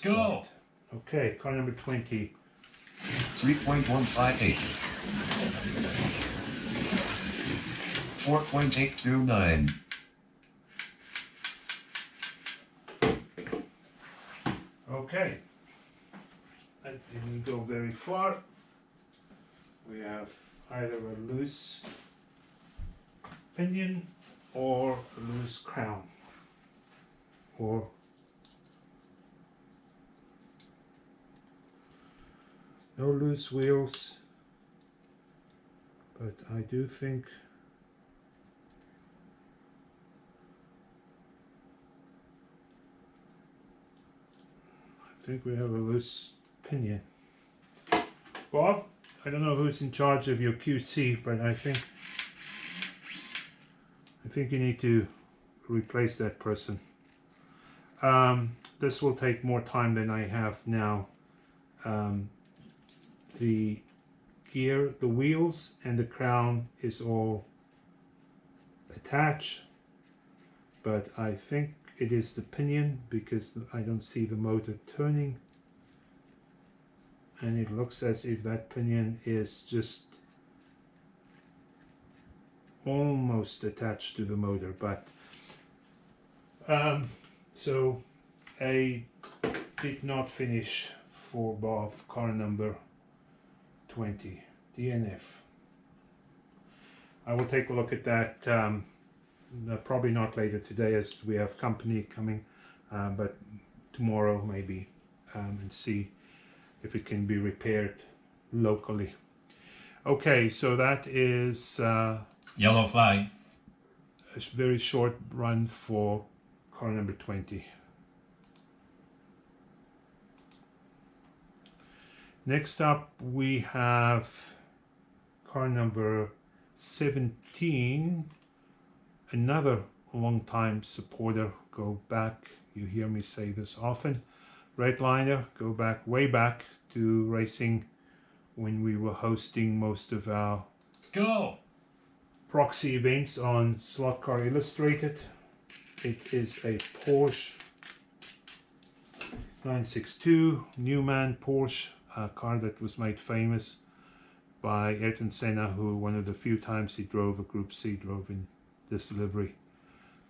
Go. Okay, car number 20. 3.158. 4.829. Okay. That didn't go very far. We have either a loose pinion or a loose crown, or no loose wheels, but I do think think we have a loose pinion. Bob, I don't know who's in charge of your QC, but I think you need to replace that person. This will take more time than I have now. The gear, the wheels, and the crown is all attached, but I think it is the pinion because I don't see the motor turning, and it looks as if that pinion is just almost attached to the motor, but so I did not finish for Bob car number 20 DNF. I will take a look at that, probably not later today as we have company coming, but tomorrow maybe, and see if it can be repaired locally. Okay, so that is Yellow flag. a very short run for car number 20. Next up we have car number 17, another long-time supporter. Go back, you hear me say this often, Redliner, go back, way back to racing when we were hosting most of our Go. proxy events on Slot Car Illustrated. It is a Porsche 962 Newman Porsche, a car that was made famous by Ayrton Senna, who one of the few times he drove a Group C, drove in this delivery.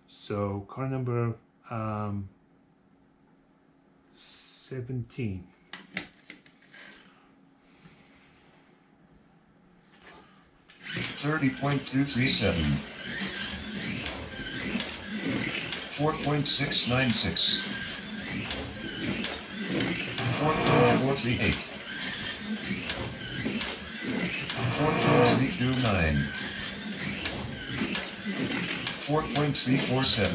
So car number 17. $30.237. 4.696. 4.438. 4.329. 4.347.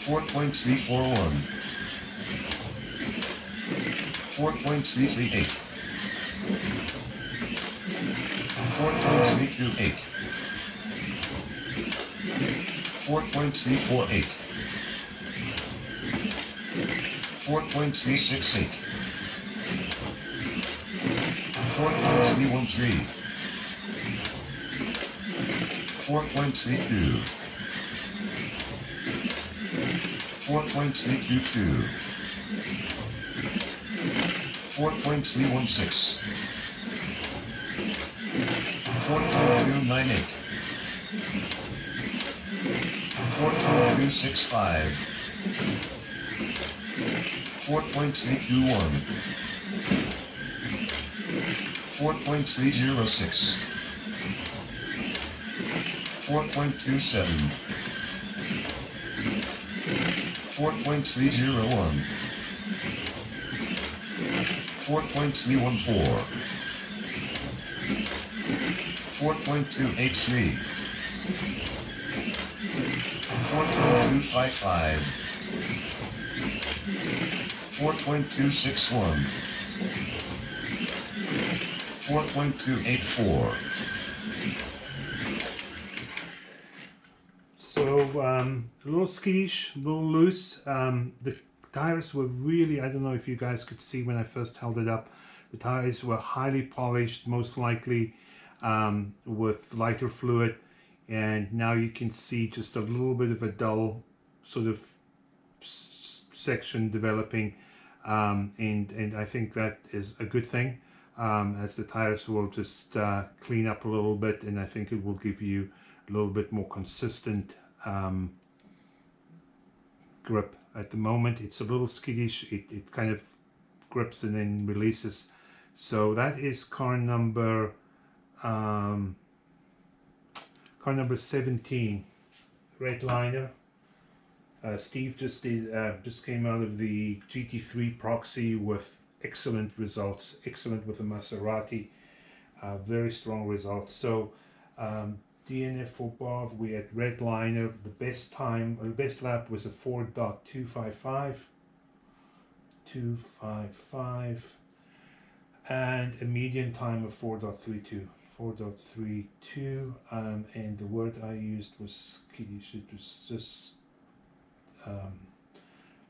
4.341. 4.338. 4.328. 4.348. 4.368. 4.313. 4.32. 4.322. 4.316. 4.298. 4.265. 4.321. 4.306. 4.27. 4.301. 4.314. 4.283. 4.255. 4.261. 4.284. So a little skittish, a little loose. The tires were really, I don't know if you guys could see when I first held it up, the tires were highly polished, most likely with lighter fluid, and now you can see just a little bit of a dull sort of section developing, and I think that is a good thing, as the tires will just clean up a little bit, and I think it will give you a little bit more consistent grip. At the moment it's a little skittish, it kind of grips and then releases. So that is car number 17, Redliner. Steve just came out of the GT3 proxy with excellent results, excellent with the Maserati, very strong results. So DNF for Bob. We had Redliner. The best time, or the best lap was a 4.255. 255. And a median time of 4.32. 4.32. And the word I used was, it was just a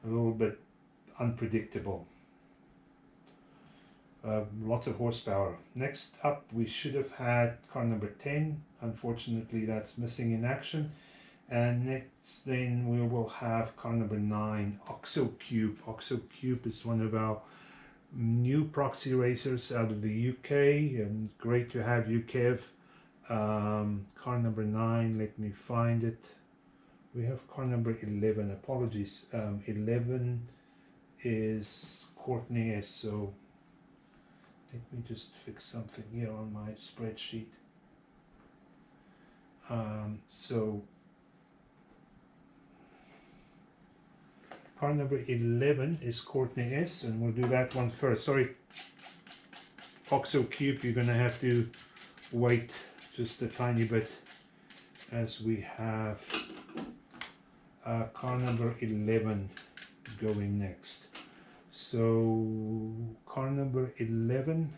little bit unpredictable. Lots of horsepower. Next up, we should have had car number 10. Unfortunately, that's missing in action. And next, then we will have car number 9, OxoCube. OxoCube is one of our new proxy racers out of the UK. And great to have you, Kev. Car number 9, let me find it. We have car number 11. Apologies. 11 is Courtney S. So let me just fix something here on my spreadsheet. So car number 11 is Courtney S, and we'll do that one first. Sorry, OxoCube, you're gonna have to wait just a tiny bit as we have car number 11 going next. So car number 11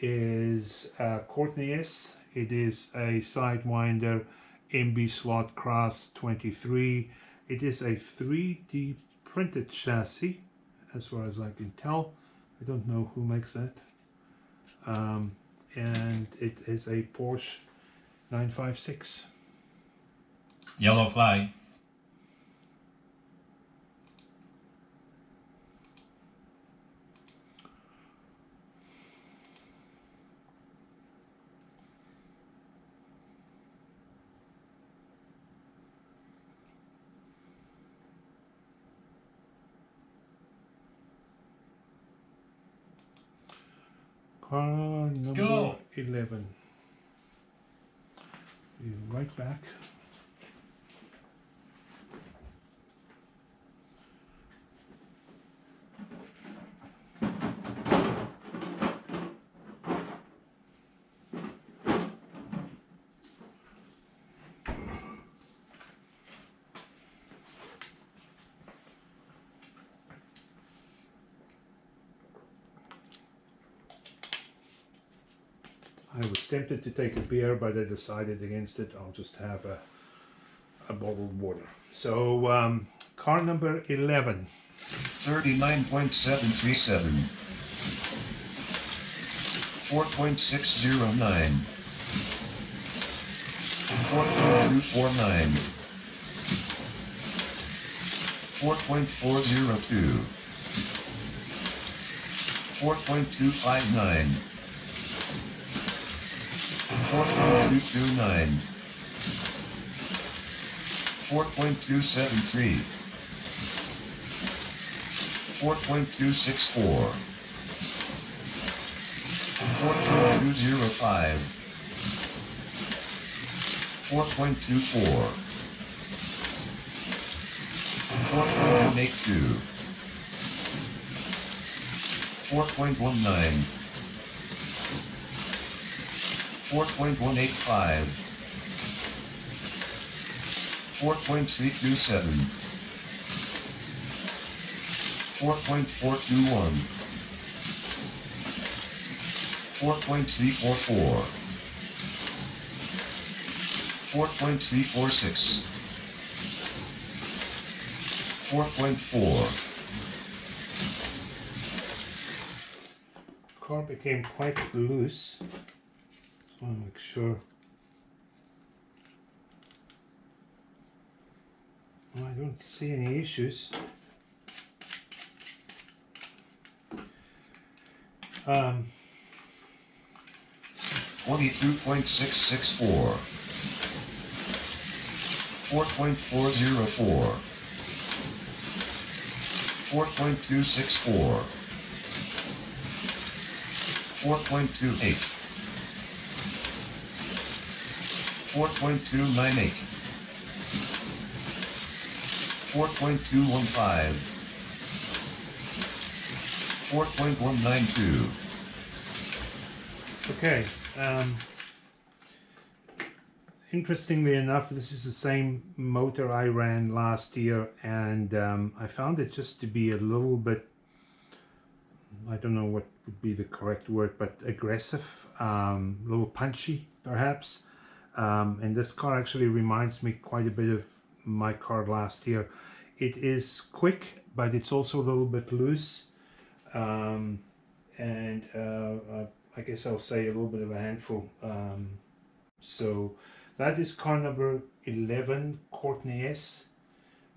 is Courtney S. It is a Sidewinder MB slot Cross 23. It is a 3D printed chassis, as far as I can tell. I don't know who makes that. And it is a Porsche 956. Yellow flag. Car number Go. 11. Be right back. I was tempted to take a beer, but I decided against it. I'll just have a bottled water. So, car number 11. 39.737. 4.609. 4.249. 4.402. 4.259. 4.229. 4.273. 4.264. 4.205. 4.24. 4.182. 4.19. 4.185. 4.327. 4.421. 4.344. 4.346. 4.4. Car became quite loose. Just want to make sure. Well, I don't see any issues. 22.664. 4.404. 4.264. 4.28. 4.298. 4.215. 4.192. Okay. interestingly enough, this is the same motor I ran last year, and I found it just to be a little bit, I don't know what would be the correct word, but aggressive, a little punchy perhaps. And this car actually reminds me quite a bit of my car last year. It is quick, but it's also a little bit loose. And I guess I'll say a little bit of a handful. So that is car number 11, Courtney S.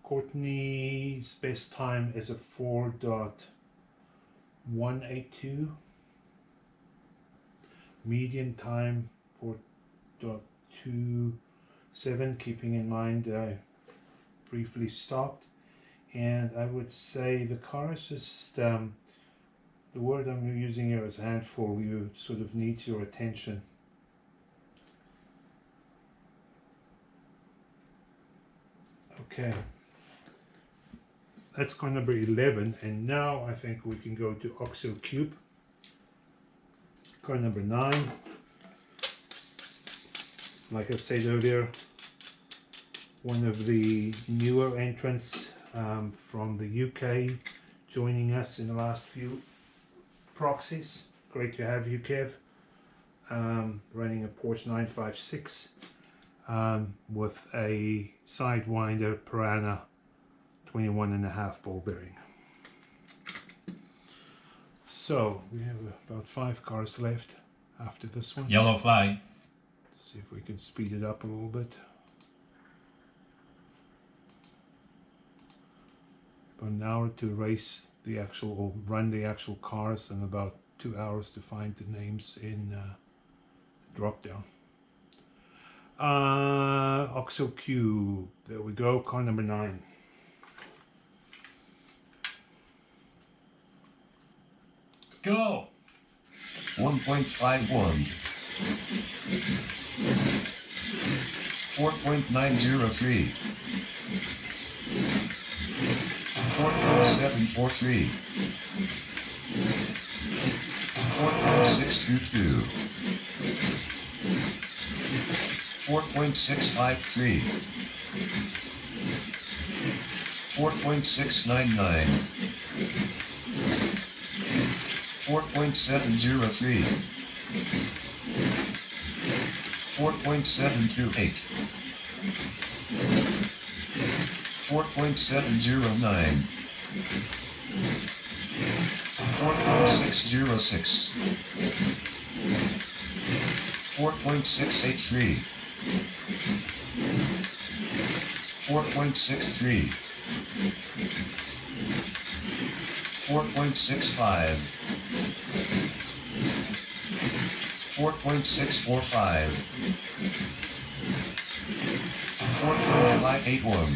Courtney's best time is a 4.182. Median time 4.27, keeping in mind I briefly stopped. And I would say the car is just, the word I'm using here is handful. You sort of need your attention. Okay, that's car number 11, and now I think we can go to Oxo Cube. Car number 9. Like I said earlier, one of the newer entrants from the UK joining us in the last few proxies. Great to have you, Kev. Running a Porsche 956 with a Sidewinder Piranha 21.5 ball bearing. So we have about 5 cars left after this one. Yellow flag. Let's see if we can speed it up a little bit. About an hour to race the actual, or run the actual cars, and about 2 hours to find the names in the drop down. Oxo Cube, there we go, car number 9. Go. 1.51. 4.903. 4.743. 4.622. 4.653. 4.699. 4.703. 4.728. 4.709. 4.606. 4.683. 4.63. 4.65. 4.645. 4.581.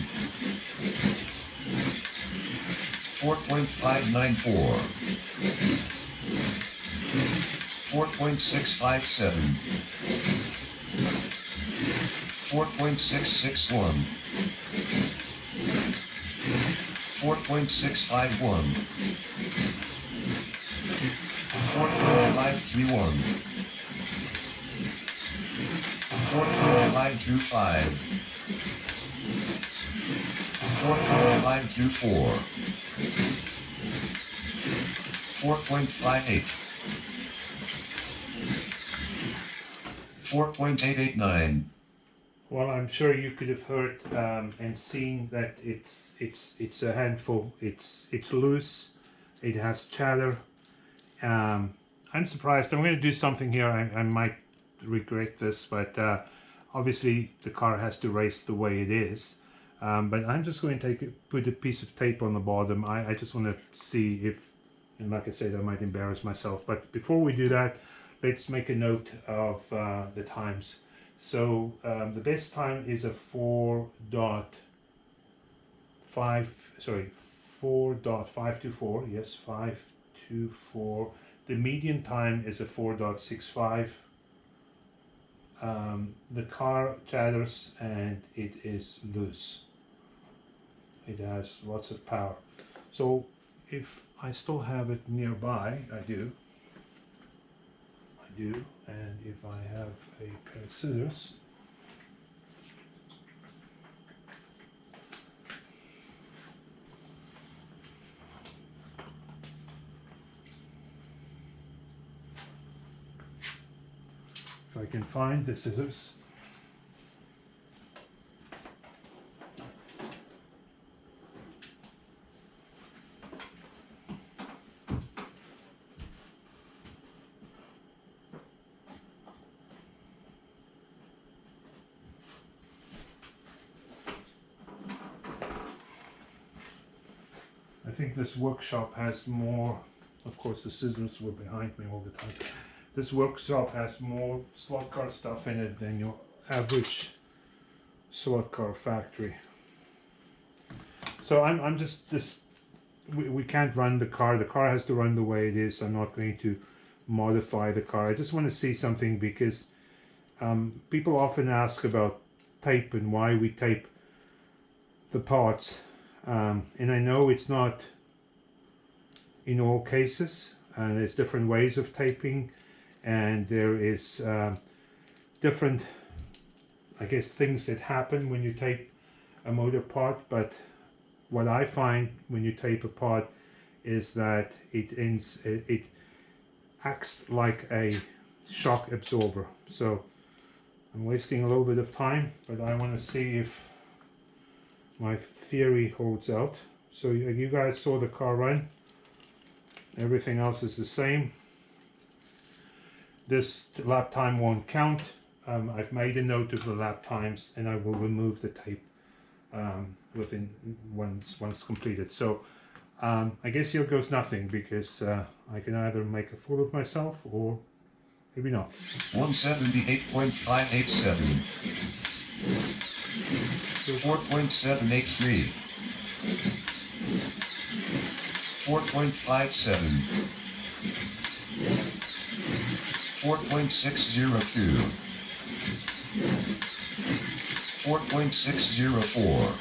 4.594. 4.657. 4.661. 4.651. 4.531. 4.525. 4.524. 4.58. 4.889. Well, I'm sure you could have heard and seen that it's a handful. It's loose. It has chatter. I'm surprised. I'm going to do something here. I might regret this, but obviously the car has to race the way it is. But I'm just going to put a piece of tape on the bottom. I just want to see if, and like I said, I might embarrass myself. But before we do that, let's make a note of the times. So the best time is a 4.524. Yes, 524. The median time is a 4.65. The car chatters and it is loose. It has lots of power. So if I still have it nearby, I do. And if I have a pair of scissors, If I can find the scissors. I think this workshop has more, of course the scissors were behind me all the time. This workshop has more slot car stuff in it than your average slot car factory. So I'm just this, we can't run the car has to run the way it is. I'm not going to modify the car. I just want to see something because people often ask about tape and why we tape the parts. And I know it's not in all cases, and there's different ways of taping, and there is different, I guess, things that happen when you tape a motor part. But what I find when you tape a part is that it acts like a shock absorber. So I'm wasting a little bit of time, but I want to see if my theory holds out. So you guys saw the car run. Everything else is the same. This lap time won't count. I've made a note of the lap times, and I will remove the tape within once completed. So I guess here goes nothing, because I can either make a fool of myself or maybe not. 178.587. 4.783. 4.57. 4.602. 4.604.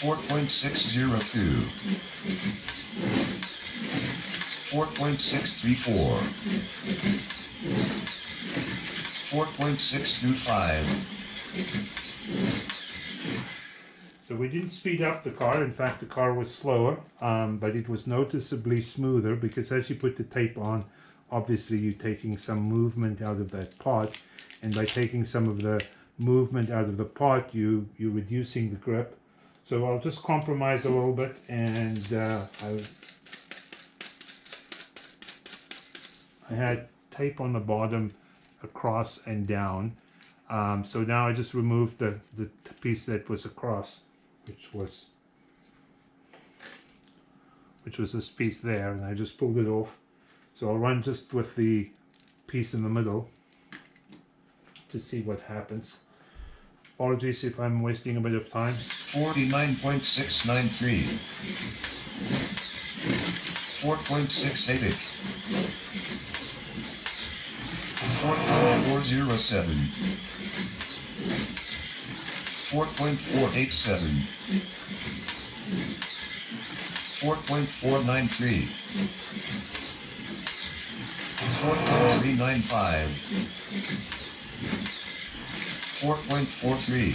4.602. 4.634. 4.625. So we didn't speed up the car. In fact, the car was slower, but it was noticeably smoother, because as you put the tape on, obviously you're taking some movement out of that part, and by taking some of the movement out of the part, you're reducing the grip. So I'll just compromise a little bit, and I had tape on the bottom across and down. So now I just removed the piece that was across, which was this piece there, and I just pulled it off. So I'll run just with the piece in the middle to see what happens. Apologies if I'm wasting a bit of time. 49.693. 4.688. 4.407. 4.487. 4.493. 4.395. 4.43.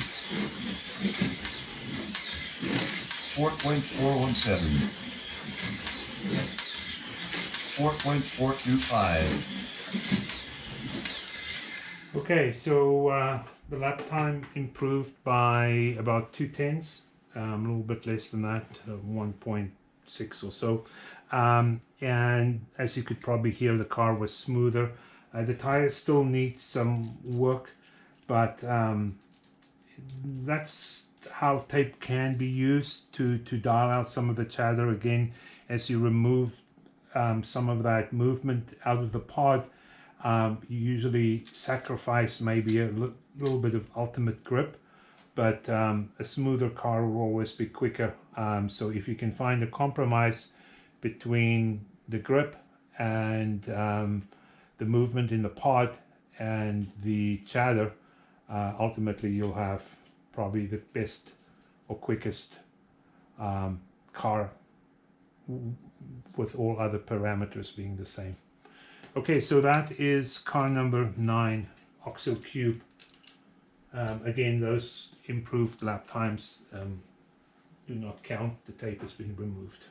4.417. 4.425. Okay, so the lap time improved by about 2/10, a little bit less than that, 1.6 or so. And as you could probably hear, the car was smoother. The tires still need some work, but that's how tape can be used to dial out some of the chatter. Again, as you remove some of that movement out of the pod, you usually sacrifice maybe a little bit of ultimate grip, but a smoother car will always be quicker. So if you can find a compromise between the grip and the movement in the pod and the chatter, ultimately you'll have probably the best or quickest car, with all other parameters being the same. Okay, so that is car number 9, OXO Cube. Again, those improved lap times do not count. The tape has been removed.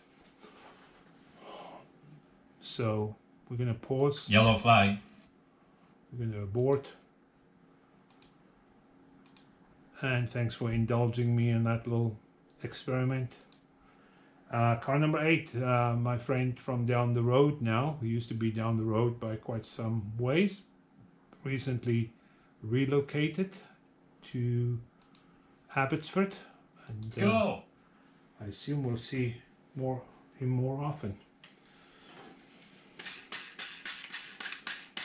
So we're going to pause. Yellow flag. We're going to abort. And thanks for indulging me in that little experiment. Car number 8, my friend from down the road now, who used to be down the road by quite some ways, recently relocated to Abbotsford. And Go. I assume we'll see him more often.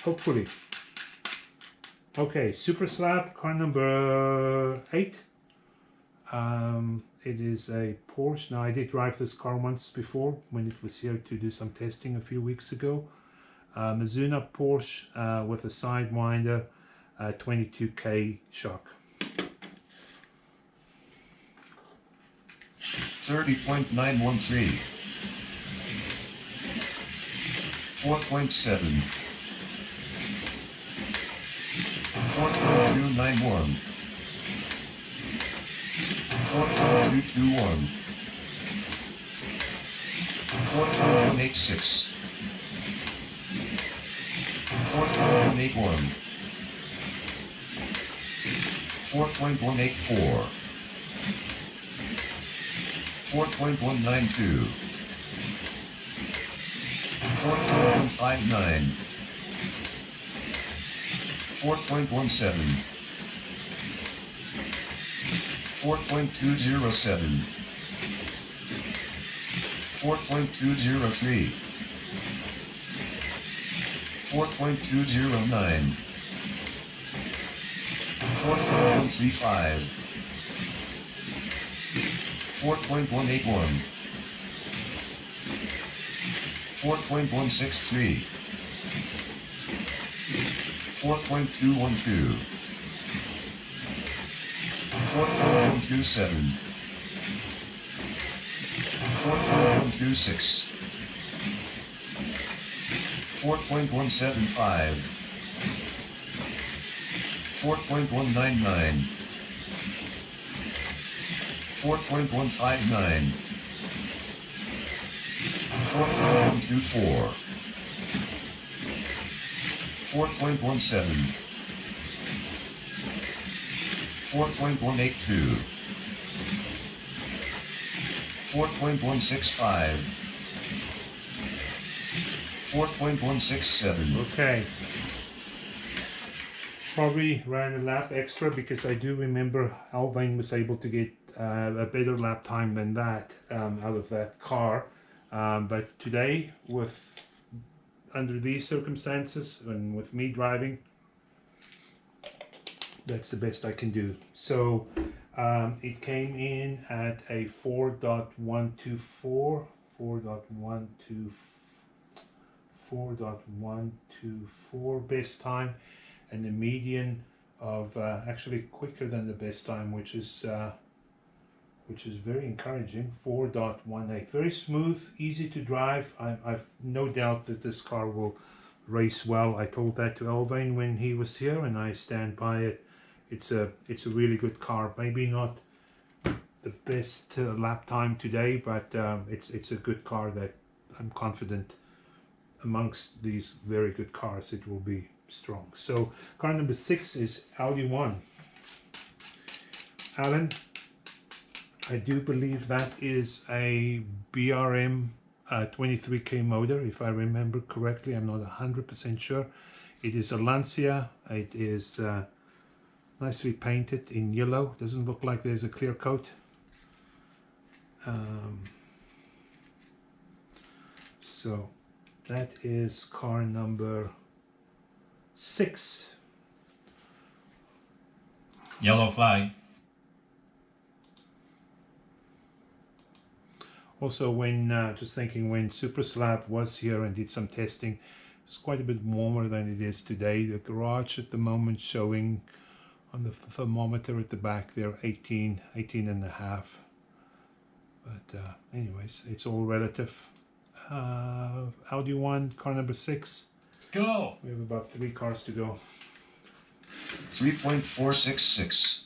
Hopefully. Okay, Super Slab, car number 8. It is a Porsche. Now, I did drive this car once before when it was here to do some testing a few weeks ago. Mizuna Porsche with a Sidewinder 22K shock. 30.913. 4.7. 4.291. 4.221. 4.186. 4.181. 4.184. 4.192. 4.159. 4.17. 4.207. 4.203. 4.209. 4.135. 4.181. 4.163. 4.212. 4.127. 4.126. 4.175. 4.199. 4.159. 4.124. 4.17. 4.182. 4.165. 4.167. Okay. Probably ran a lap extra because I do remember Alvin was able to get a better lap time than that out of that car. But today, under these circumstances and with me driving, that's the best I can do. So it came in at a 4.124, 4.124 best time, and a median of actually quicker than the best time, which is very encouraging. 4.18, very smooth, easy to drive. I've no doubt that this car will race well. I told that to Elvain when he was here, and I stand by it. It's a really good car. Maybe not the best lap time today, but it's a good car that I'm confident amongst these very good cars it will be strong. So car number 6 is Audi 1. Alan, I do believe that is a BRM 23K motor, if I remember correctly. I'm not 100% sure. It is a Lancia. It is nicely painted in yellow. Doesn't look like there's a clear coat. So that is car number 6. Yellow flag. Also, when just thinking, when Super Slab was here and did some testing, it's quite a bit warmer than it is today. The garage at the moment showing on the thermometer at the back there 18 and a half. But anyways, it's all relative. Audi 1, car number 6. Go. We have about 3 cars to go. 3.466.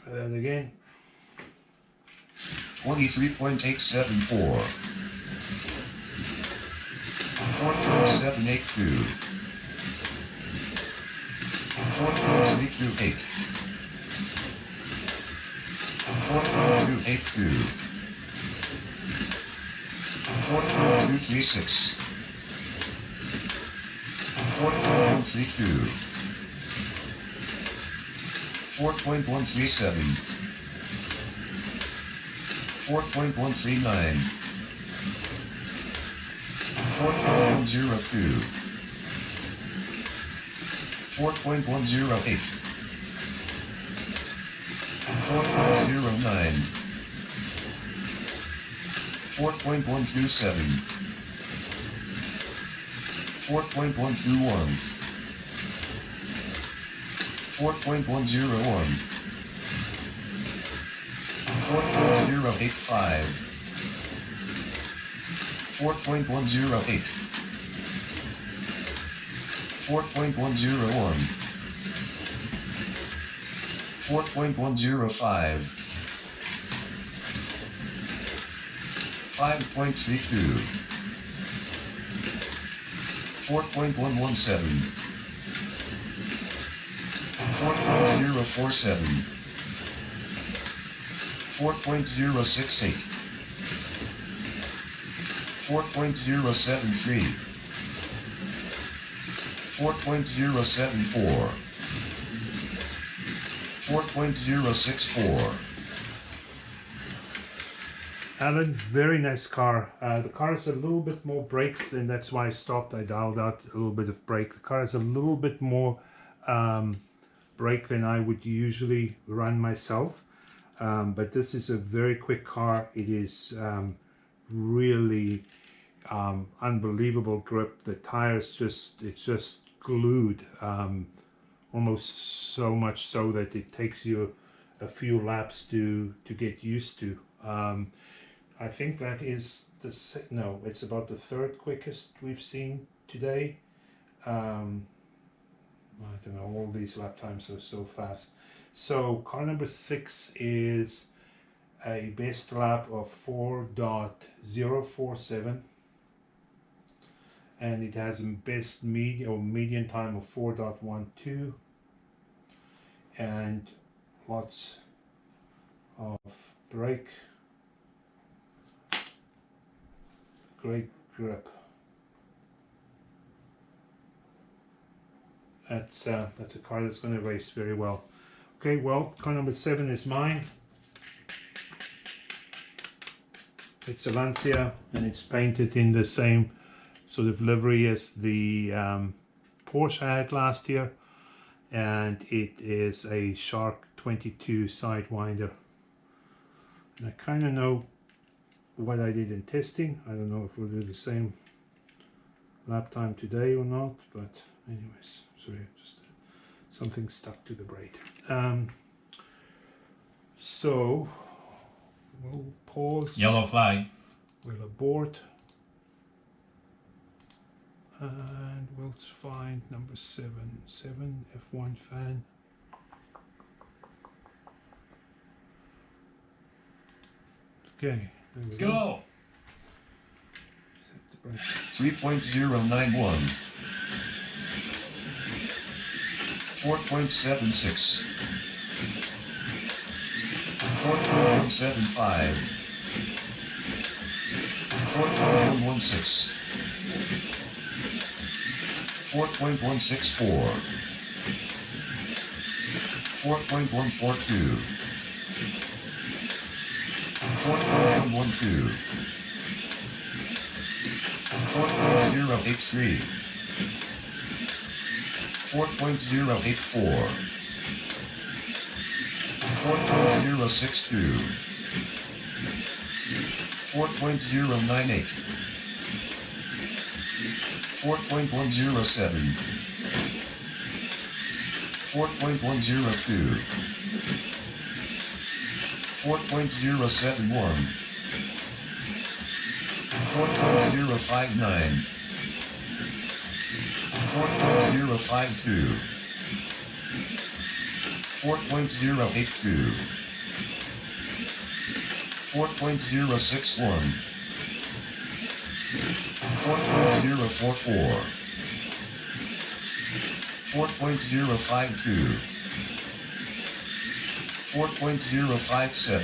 Try that again. 23.874. 4.782. 4.328. 4.282. 4.236. 4.132. 4.137. 4.139. 4.102. 4.108. 4.09. 4.127. 4.121. 4.101. 4.085. 4.108. 4.101. 4.105. 5.32. 4.117. 4.047. 4.068. 4.073. 4.074. 4.064. Alan, very nice car. The car has a little bit more brakes, and that's why I stopped. I dialed out a little bit of brake. The car has a little bit more brake than I would usually run myself. But this is a very quick car. It is really unbelievable grip. The tires it's just glued, almost so much so that it takes you a few laps to get used to. I think that is no, it's about the third quickest we've seen today. I don't know, all these lap times are so fast. So car number 6 is a best lap of 4.047, and it has a best median time of 4.12, and lots of brake. Great grip. That's a car that's going to race very well. Okay, well, car number 7 is mine. It's a Lancia, and it's painted in the same sort of livery as the Porsche I had last year, and it is a Shark 22 Sidewinder. And I kind of know what I did in testing. I don't know if we'll do the same lap time today or not, but anyways, sorry, just something stuck to the braid. So we'll pause. Yellow flag. We'll abort, and we'll find number 7 F1 fan. Okay, there we Go. Set the brake. 3.091. 4.76. 4.175. 4.116. 4.164. 4.142. 4.112. 4.083. 4.084. 4.062. 4.098. 4.107. 4.102. 4.071. 4.059. 4.052. 4.082. 4.061. 4.044. 4.052. 4.057.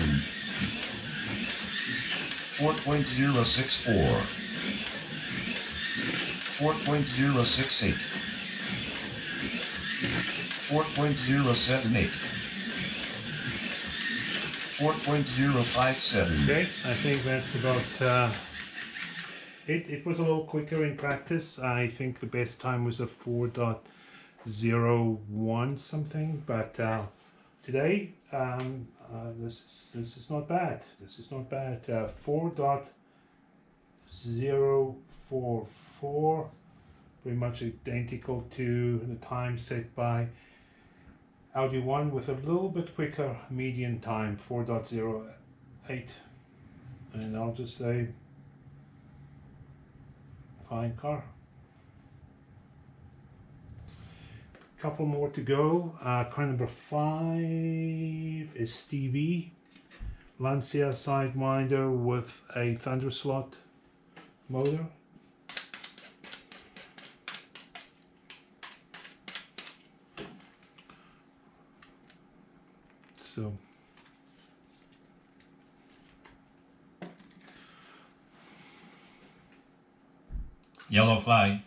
4.064. 4.068. 4.078. 4.057. Okay, I think that's about it. It was a little quicker in practice. I think the best time was a 4.01 something, but today this is not bad. This is not bad. 4.044, pretty much identical to the time set by Audi 1 with a little bit quicker median time, 4.08. And I'll just say, fine car. Couple more to go. Car number 5 is Stevie. Lancia Sidewinder with a Thunderslot motor. So Yellow flag.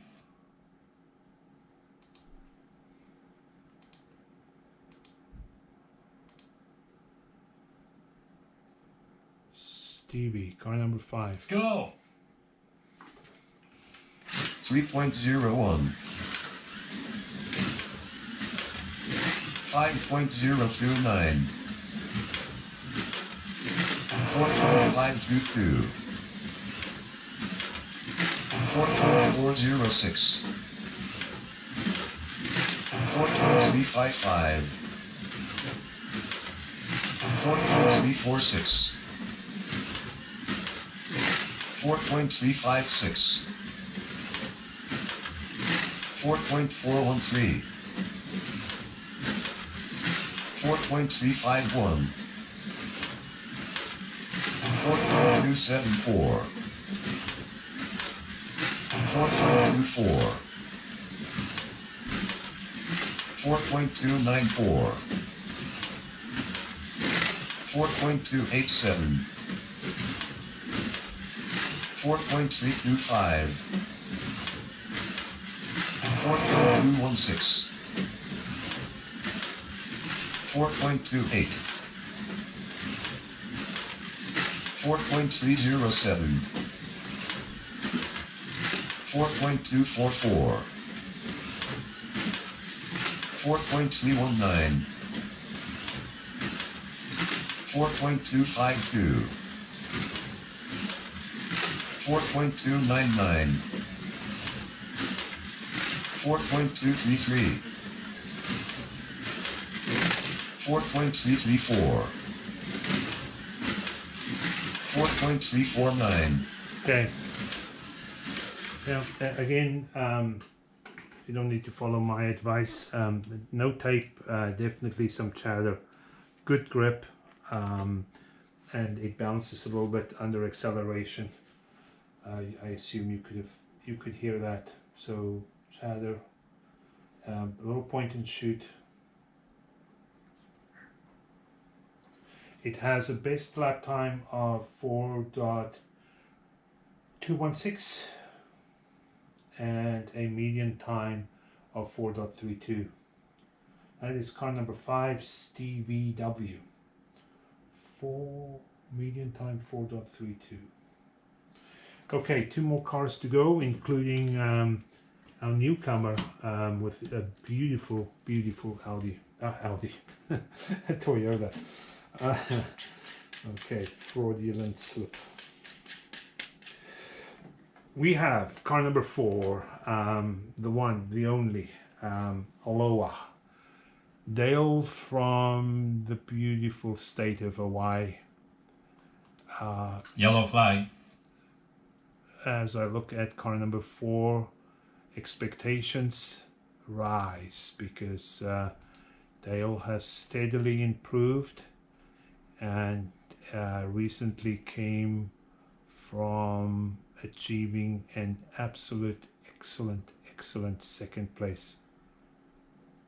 Stevie, car number 5. Go. 3.01. 5.029. 4.522. 4.406. 4.355. 4.346. 4.356. 4.413. 4.351. 4.274. 4.24. 4.294. 4.287. 4.325. 4.216. 4.28. 4.307. 4.244. 4.319. 4.252. 4.299. 4.233. 4.334. 4.349. Okay. Now, again, you don't need to follow my advice. No tape, definitely some chatter, good grip, and it bounces a little bit under acceleration. I assume you could hear that. So chatter, a little point and shoot. It has a best lap time of 4.216 and a median time of 4.32. That is car number 5, Stevie W. Median time 4.32. Okay, 2 more cars to go, including our newcomer with a beautiful, beautiful Audi, Toyota. Okay, fraudulent slip. We have car number 4, the one, the only, Aloha. Dale from the beautiful state of Hawaii. Yellow flag. As I look at car number 4, expectations rise because Dale has steadily improved and recently came from achieving an absolute excellent second place.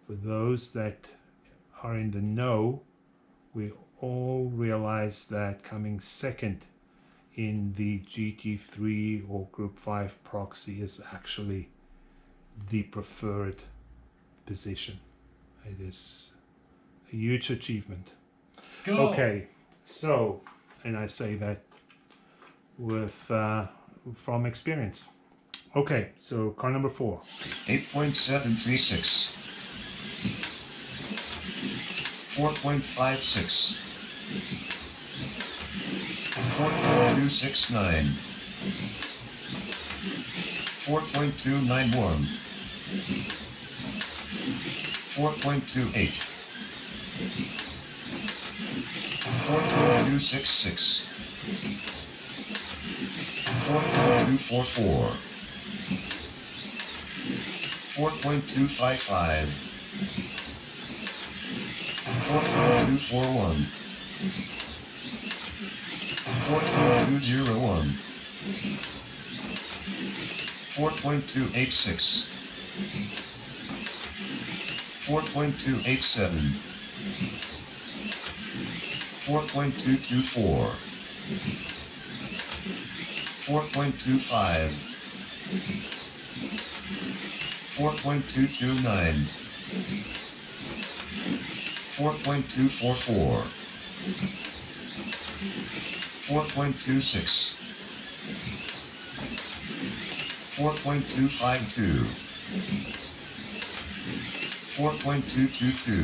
For those that are in the know, we all realize that coming second in the GT3 or Group 5 proxy is actually the preferred position. It is a huge achievement. Go. Okay, so, and I say that with from experience. Okay, so car number 4. 8.736. 4.56. 4.269. 4.291. 4.28. 4.266. 4.244. 4.255. 4.241. 4.201. 4.286. 4.287. 4.224. 4.25. 4.229. 4.244. 4.26. 4.252. 4.222.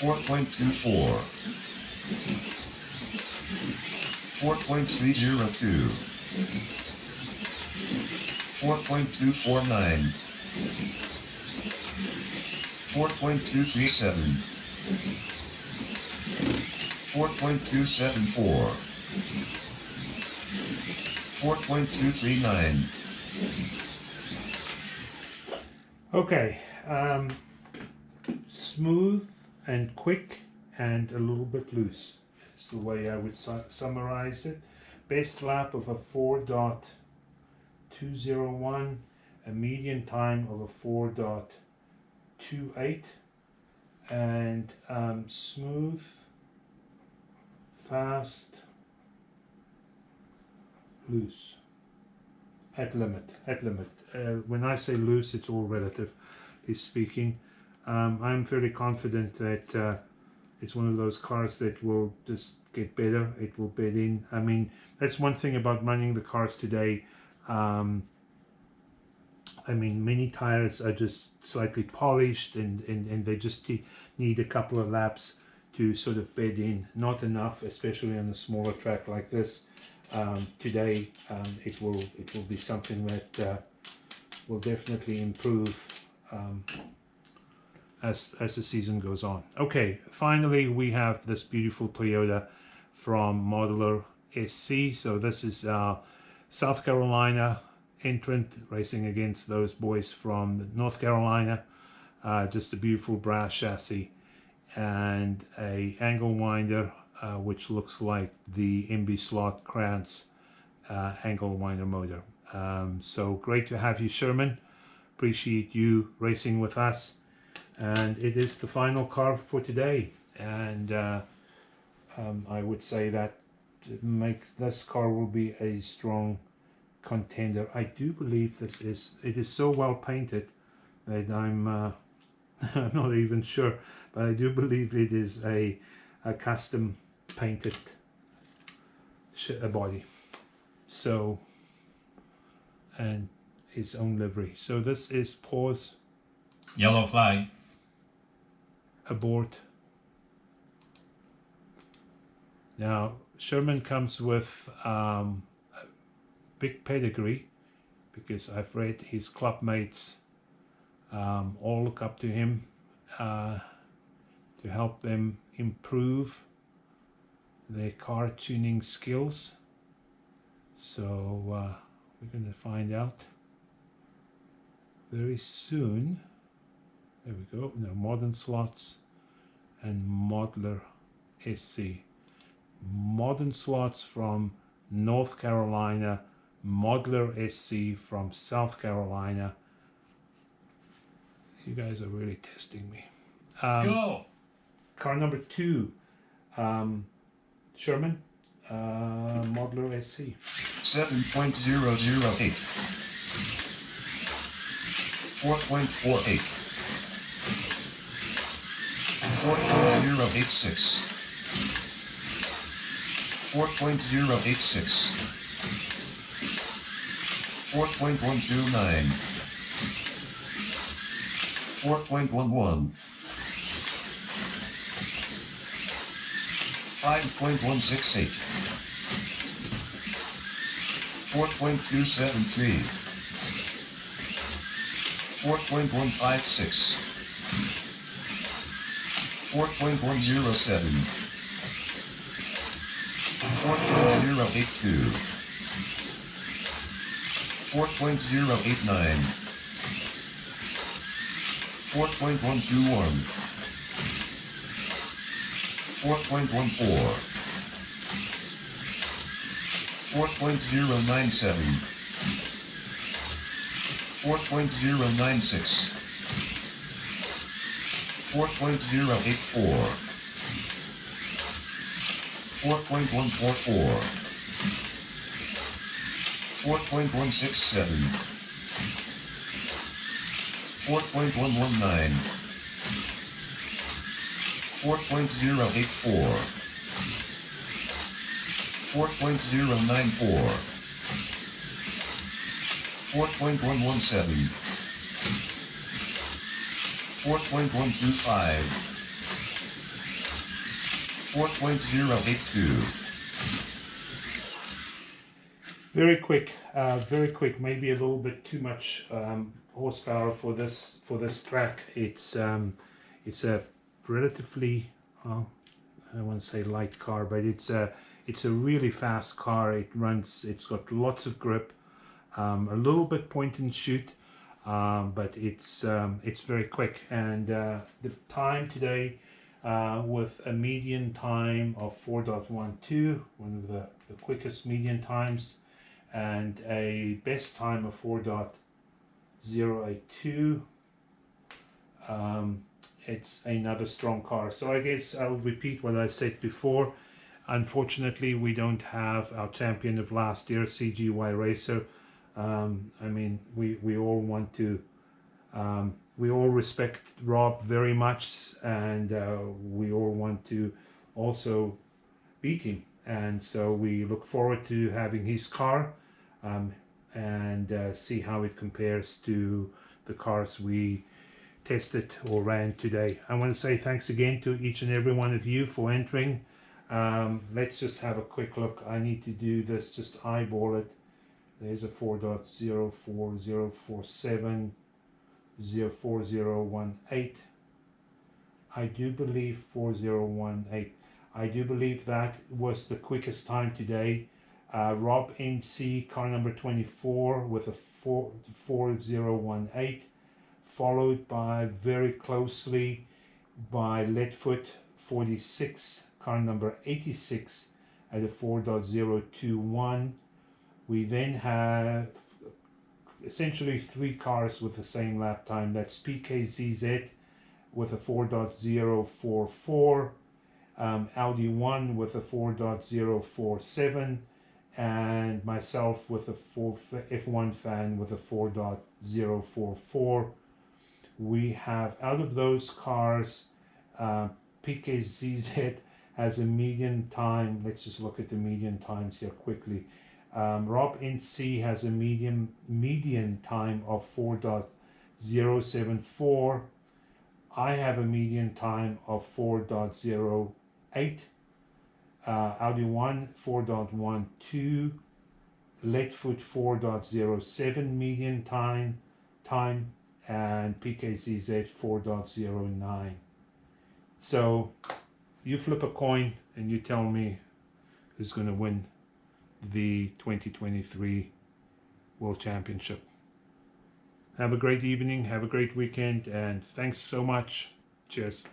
4.24. 4.302. 4.249. 4.237. 4.274. 4.239. Okay, smooth and quick and a little bit loose is the way I would summarize it. Best lap of a 4.201, a median time of a 4.28, and smooth, fast, loose, at limit. When I say loose, it's all relatively speaking. I'm fairly confident that it's one of those cars that will just get better. It will bed in. I mean, that's one thing about running the cars today. I mean, many tires are just slightly polished and they just need a couple of laps to sort of bed in. Not enough, especially on a smaller track like this. Today, it will be something that will definitely improve as the season goes on. Okay, finally we have this beautiful Toyota from Modular SC. So this is South Carolina entrant racing against those boys from North Carolina. Just a beautiful brass chassis and a angle winder which looks like the MB Slot Krantz angle winder motor. So great to have you, Sherman. Appreciate you racing with us. And it is the final car for today. And I would say that this car will be a strong contender. I do believe it is so well painted that I'm I'm not even sure, but I do believe it is a custom painted body. So, and his own livery. So this is pause, Yellow flag. abort. Now Sherman comes with a big pedigree because I've read his club mates all look up to him to help them improve their car tuning skills. So we're going to find out very soon There we go. No, Modern Slots and Modeler SC. Modern Slots from North Carolina, Modeler SC from South Carolina. You guys are really testing me. Go. Car number 2, Sherman, Modeler SC. 7.008. 4.48. 4.086. 4.086. 4.129. 4.11. 5.168. 4.273. 4.156. 4.107. 4.082. 4.089. 4.121. 4.14. 4.097. 4.096. 4.084. 4.144. 4.167. 4.119. 4.084. 4.094. 4.117. 4.125. 4.082. Very quick. Maybe a little bit too much horsepower for this track. It's a relatively, well, I don't want to say light car, but it's a really fast car. It's got lots of grip, a little bit point and shoot, but it's very quick. And the time today, with a median time of 4.12, one of the quickest median times, and a best time of 4.082. It's another strong car. So I guess I'll repeat what I said before. Unfortunately, we don't have our champion of last year, CGY Racer. I mean, we all want to, we all respect Rob very much, and we all want to also beat him. And so we look forward to having his car, and see how it compares to the cars we tested or ran today. I want to say thanks again to each and every one of you for entering. Let's just have a quick look. I need to do this, just eyeball it. There's a 4.04047, 04018. I do believe 4018. I do believe that was the quickest time today. Rob NC, car number 24 with a 4018, followed by very closely by Leadfoot 46, car number 86 at a 4.021. We then have essentially 3 cars with the same lap time. That's PKZZ with a 4.044, Audi 1 with a 4.047, and myself with a F1 fan with a 4.044. We have, out of those cars, PKZZ has a median time. Let's just look at the median times here quickly. Rob NC has a median time of 4.074. I have a median time of 4.08. Audi 1 4.12, Leadfoot 4.07 median time, and PKZZ 4.09. So you flip a coin and you tell me who's going to win the 2023 World Championship. Have a great evening. Have a great weekend. And thanks so much. Cheers.